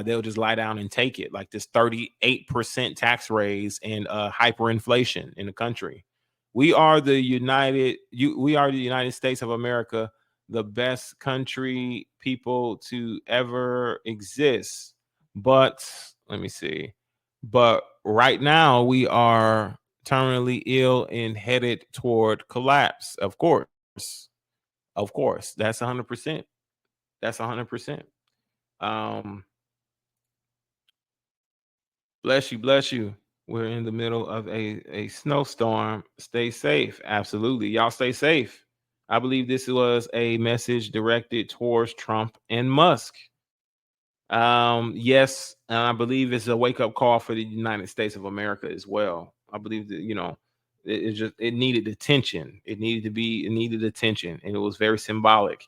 Speaker 1: They'll just lie down and take it, like this 38% tax raise and hyperinflation in the country. We are the United States of America, the best country, people to ever exist. But let me see. But right now we are terminally ill and headed toward collapse. Of course. That's 100%. That's 100%. Bless you. We're in the middle of a snowstorm. Stay safe. Absolutely. Y'all stay safe. I believe this was a message directed towards Trump and Musk. Yes, and I believe it's a wake-up call for the United States of America as well. I believe that, it needed attention. It needed attention, and it was very symbolic.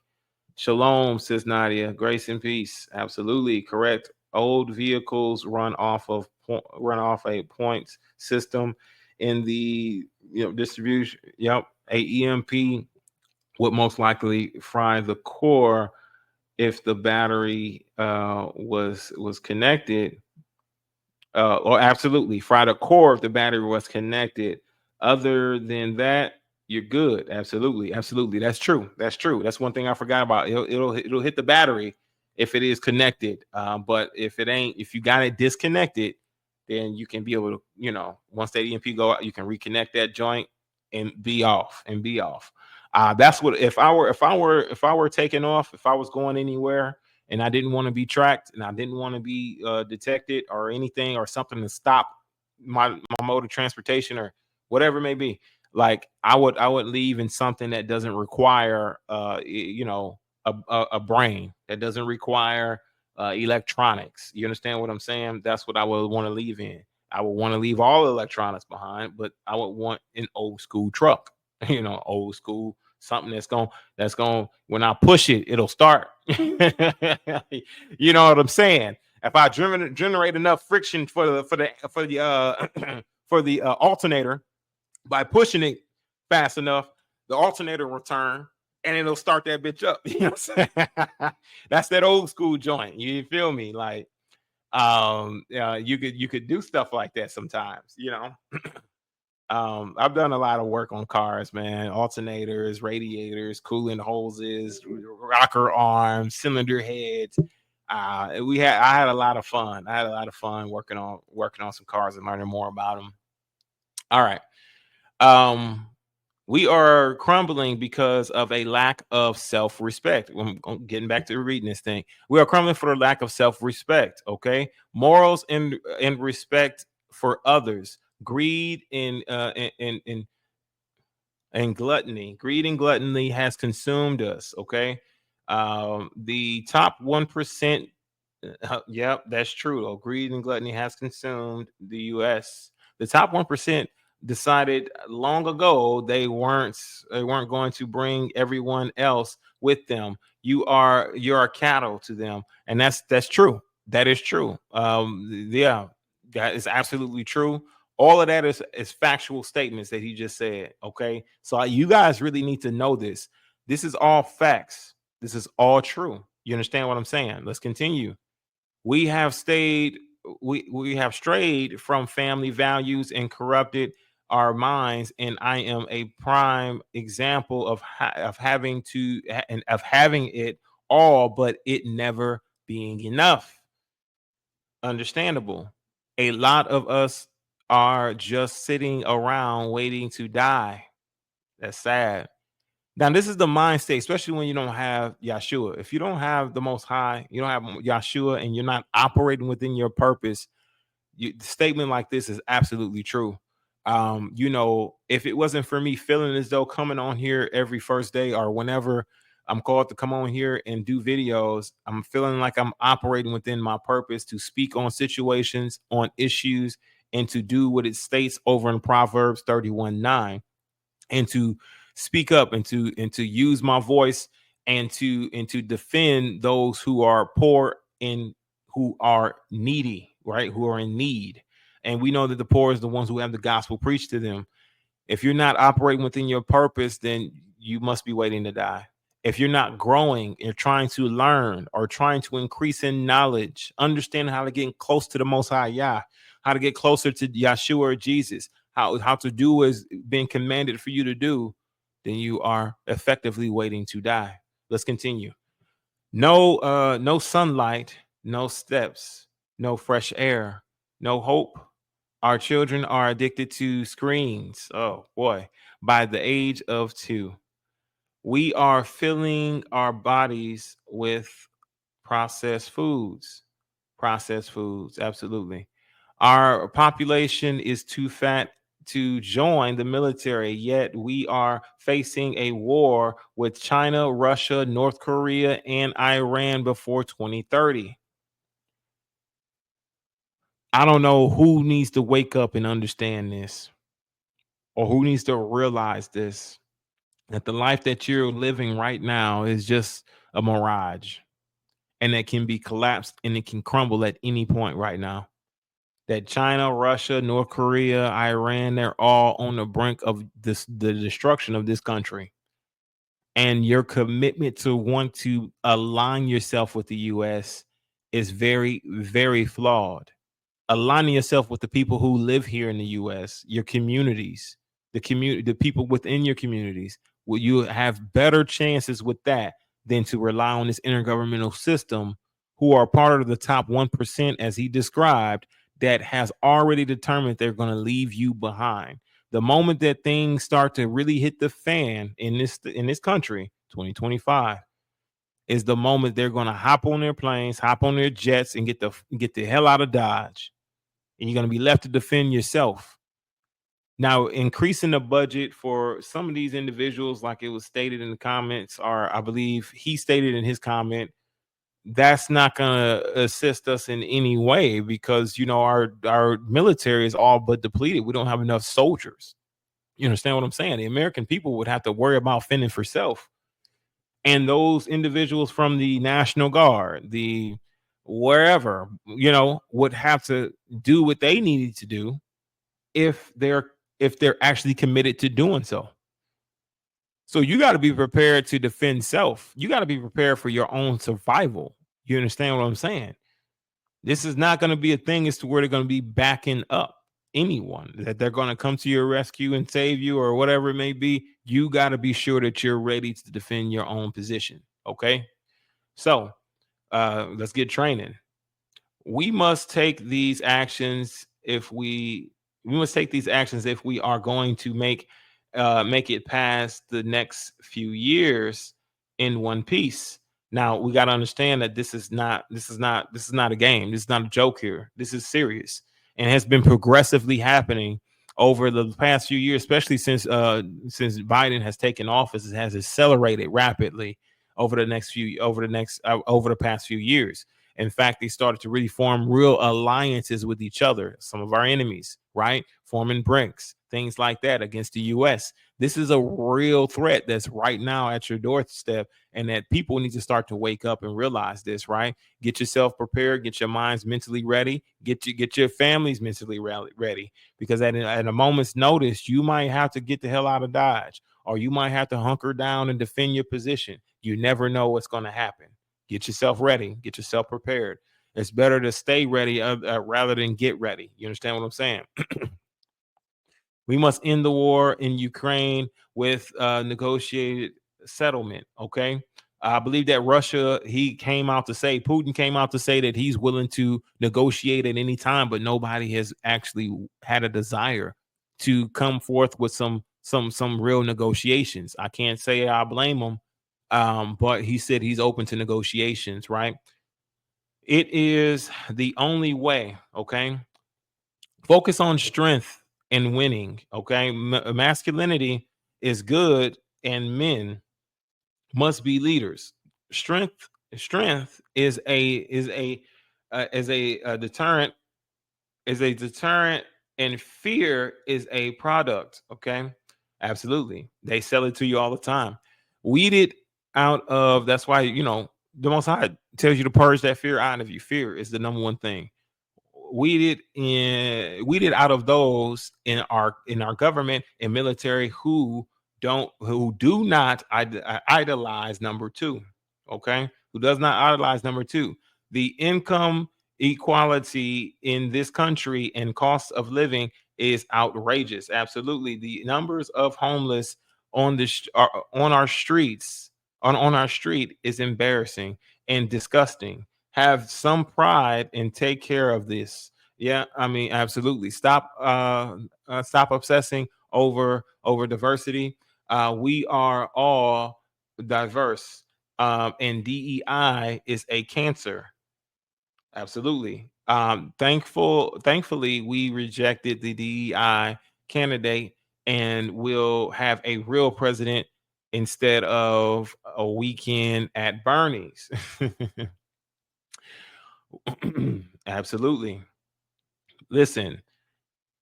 Speaker 1: Shalom, says Nadia. Grace and peace. Absolutely correct. Old vehicles run off a points system in the distribution. Yep, a EMP would most likely fry the core if the battery was connected. Or absolutely fry the core if the battery was connected. Other than that, you're good. Absolutely. That's true. That's one thing I forgot about. It'll hit the battery if it is connected. But if it ain't, if you got it disconnected, then you can be able to, once that EMP go out, you can reconnect that joint and be off. That's what if I were taking off, if I was going anywhere and I didn't want to be tracked and I didn't want to be detected or anything or something to stop my mode of transportation or whatever it may be. Like I would leave in something that doesn't require a brain, that doesn't require electronics. You understand what I'm saying? That's what I would want to leave in. I would want to leave all electronics behind, but I would want an old school truck, old school, something that's going when I push it, it'll start. You know what I'm saying? If I generate enough friction for the alternator by pushing it fast enough, the alternator will turn and it'll start that bitch up. You know what I'm saying? That's that old school joint. You feel me? Like, you could do stuff like that sometimes, I've done a lot of work on cars, man. Alternators, radiators, coolant hoses, rocker arms, cylinder heads. I had a lot of fun. Working on some cars and learning more about them. All right. We are crumbling because of a lack of self-respect. I'm getting back to reading this thing. We are crumbling for the lack of self-respect. Okay, morals and respect for others. Greed and gluttony. Greed and gluttony has consumed us. Okay, the top 1%. Yep, that's true. Though. Greed and gluttony has consumed the U.S. The top 1% decided long ago they weren't going to bring everyone else with them. You're a cattle to them, and that's true. That is true. Yeah, that is absolutely true. All of that is factual statements that he just said. Okay, so you guys really need to know this. This is all facts. This is all true. You understand what I'm saying? Let's continue. We have strayed from family values and corrupted our minds, and I am a prime example of having it all, but it never being enough. Understandable. A lot of us are just sitting around waiting to die. That's sad. Now, this is the mind state, especially when you don't have Yeshua. If you don't have the Most High, you don't have Yeshua, and you're not operating within your purpose, the statement like this is absolutely true. If it wasn't for me feeling as though coming on here every first day or whenever I'm called to come on here and do videos, I'm feeling like I'm operating within my purpose to speak on situations, on issues, and to do what it states over in Proverbs 31:9, and to speak up and to use my voice and to defend those who are poor and who are needy, right? Who are in need. And we know that the poor is the ones who have the gospel preached to them. If you're not operating within your purpose, then you must be waiting to die. If you're not growing and trying to learn or trying to increase in knowledge, understand how to get close to the Most High Yah, how to get closer to Yeshua or Jesus, how to do what is being commanded for you to do, then you are effectively waiting to die. Let's continue. No sunlight, no steps, no fresh air, no hope. Our children are addicted to screens. Oh boy, by the age of 2. We are filling our bodies with processed foods. Processed foods, absolutely. Our population is too fat to join the military, yet we are facing a war with China, Russia, North Korea, and Iran before 2030. I don't know who needs to wake up and understand this, or who needs to realize this, that the life that you're living right now is just a mirage, and it can be collapsed and it can crumble at any point right now. That China, Russia, North Korea, Iran, they're all on the brink of the destruction of this country. And your commitment to want to align yourself with the U.S. is very, very flawed. Aligning yourself with the people who live here in the U.S., your communities, the people within your communities, will you have better chances with that than to rely on this intergovernmental system, who are part of the top 1%, as he described, that has already determined they're going to leave you behind. The moment that things start to really hit the fan in this country, 2025, is the moment they're going to hop on their planes, hop on their jets, and get the hell out of Dodge. And you're going to be left to defend yourself. Now, increasing the budget for some of these individuals, like it was stated in the comments, or I believe he stated in his comment, that's not going to assist us in any way, because our military is all but depleted. We don't have enough soldiers. You understand what I'm saying? The American people would have to worry about fending for self, and those individuals from the National Guard, the wherever, would have to do what they needed to do if they're actually committed to doing so. So you got to be prepared to defend self. You got to be prepared for your own survival. You understand what I'm saying? This is not going to be a thing as to where they're going to be backing up anyone, that they're going to come to your rescue and save you or whatever it may be. You got to be sure that you're ready to defend your own position. Okay. So let's get training. We must take these actions if we are going to make it past the next few years in one piece. Now we got to understand that this is not a game. This is not a joke here. This is serious, and has been progressively happening over the past few years, especially since Biden has taken office. It has accelerated rapidly over the past few years. In fact, they started to really form real alliances with each other, some of our enemies, right? Forming BRICS, things like that against the U.S. This is a real threat that's right now at your doorstep, and that people need to start to wake up and realize this, right? Get yourself prepared, get your minds mentally ready, get your families mentally ready, because at a moment's notice, you might have to get the hell out of Dodge, or you might have to hunker down and defend your position. You never know what's going to happen. Get yourself ready. Get yourself prepared. It's better to stay ready rather than get ready. You understand what I'm saying? We must end the war in Ukraine with negotiated settlement. Okay. I believe that Putin came out to say that he's willing to negotiate at any time, but nobody has actually had a desire to come forth with some real negotiations. I can't say I blame him, but he said he's open to negotiations, right? It is the only way, okay? Focus on strength and winning, okay? Masculinity is good, and men must be leaders. Strength is a deterrent, and fear is a product. Okay, absolutely. They sell it to you all the time. Weed it out of. That's why the Most High tells you to purge that fear out of you. Fear is the number one thing. Weed it out of those in our government and military who do not idolize number two. Okay, who does not idolize number two. The income equality in this country and cost of living is outrageous. Absolutely, the numbers of homeless on our streets on our street is embarrassing and disgusting. Have some pride and take care of this. Yeah, I mean, absolutely. Stop obsessing over diversity. We are all diverse, and DEI is a cancer. Absolutely. Thankfully, we rejected the DEI candidate, and we'll have a real president instead of a weekend at Bernie's. Absolutely. Listen,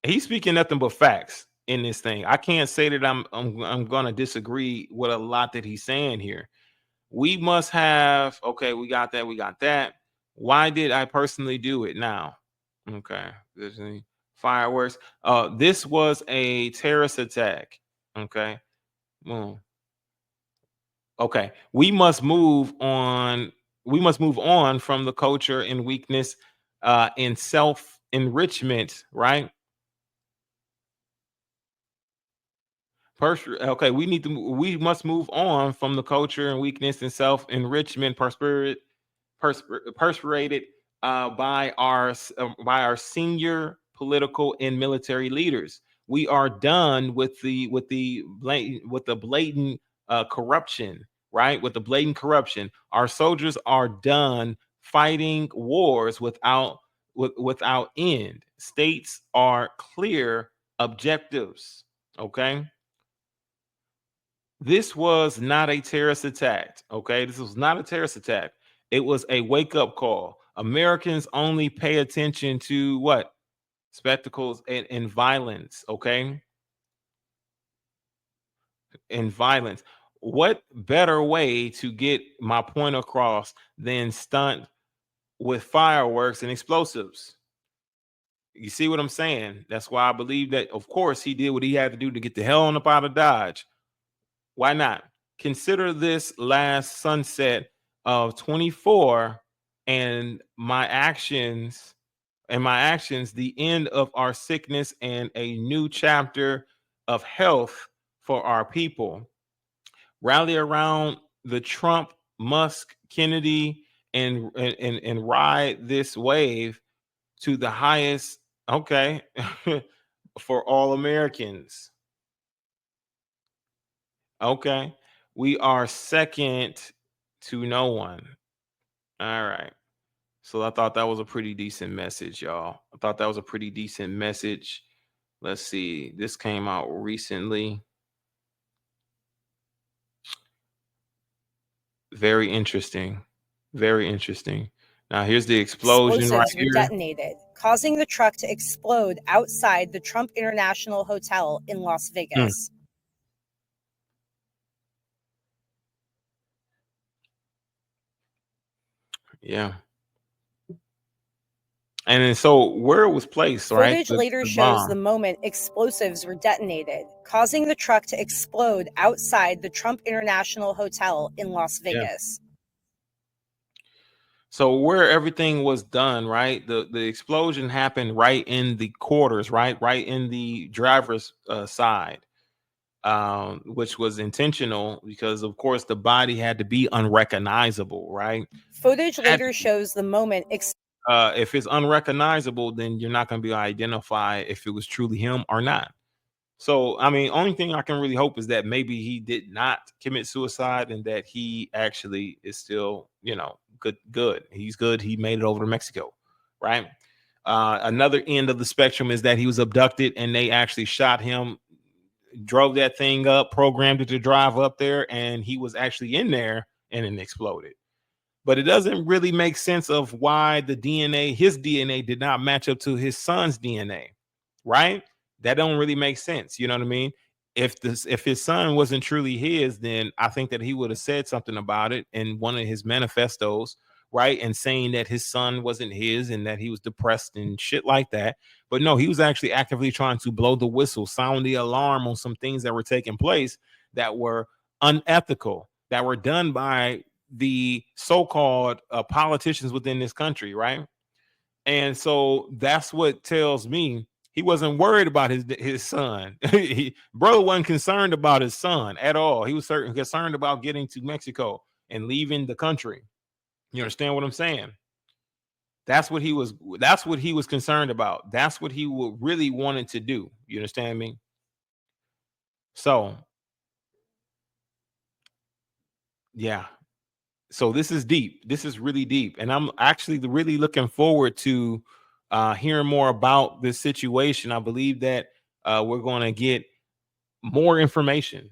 Speaker 1: he's speaking nothing but facts in this thing. I can't say that I'm gonna disagree with a lot that he's saying here. We must have, okay, we got that. Why did I personally do it now? Okay, there's any fireworks. This was a terrorist attack. Okay. Okay, we must move on. We must move on from the culture and weakness in self enrichment, right? Okay, we must move on from the culture and weakness and self enrichment perspirated by our senior political and military leaders. We are done with the blatant corruption, right? With the blatant corruption, our soldiers are done fighting wars without end. States are clear objectives. Okay. This was not a terrorist attack. Okay. This was not a terrorist attack. It was a wake up call. Americans only pay attention to what? Spectacles and violence. Okay. And violence. What better way to get my point across than stunt with fireworks and explosives? You see what I'm saying? That's why I believe that, of course, he did what he had to do to get the hell on up out of Dodge. Why not? Consider this last sunset of 24 and my actions, the end of our sickness and a new chapter of health for our people. Rally around the Trump, Musk, Kennedy, and ride this wave to the highest, okay, for all Americans. Okay. We are second to no one. All right. So I thought that was a pretty decent message, y'all. I thought that was a pretty decent message. Let's see. This came out recently. Very interesting. Very interesting. Now here's the explosion right
Speaker 14: Explosives were
Speaker 1: here.
Speaker 14: detonated, causing the truck to explode outside the Trump International Hotel in Las Vegas.
Speaker 1: Yeah. And then so where it was placed, right?
Speaker 14: Footage later shows the moment explosives were detonated, causing the truck to explode outside the Trump International Hotel in Las Vegas.
Speaker 1: So where everything was done, right? The explosion happened right in the quarters, right in the driver's side. which was intentional because, of course, the body had to be unrecognizable, right?
Speaker 14: Footage later shows the moment.
Speaker 1: If it's unrecognizable, then you're not going to be able to identify if it was truly him or not. So, I mean, only thing I can really hope is that maybe he did not commit suicide and that he actually is still, good. He's good. He made it over to Mexico, right? Another end of the spectrum is that he was abducted and they actually shot him, drove that thing up, programmed it to drive up there, and he was actually in there and it exploded. But it doesn't really make sense of why his DNA did not match up to his son's DNA, right? That don't really make sense. You know what I mean? If his son wasn't truly his, then I think that he would have said something about it in one of his manifestos, right? And saying that his son wasn't his and that he was depressed and shit like that. But no, he was actually actively trying to blow the whistle, sound the alarm on some things that were taking place that were unethical, that were done by the so-called politicians within this country, right? And so that's what tells me he wasn't worried about his son. Brother wasn't concerned about his son at all. He was certainly concerned about getting to Mexico and leaving the country. You understand what I'm saying? That's what he was concerned about. That's what he really wanted to do. You understand me? So yeah. So this is deep. This is really deep. And I'm actually really looking forward to hearing more about this situation. I believe that we're going to get more information.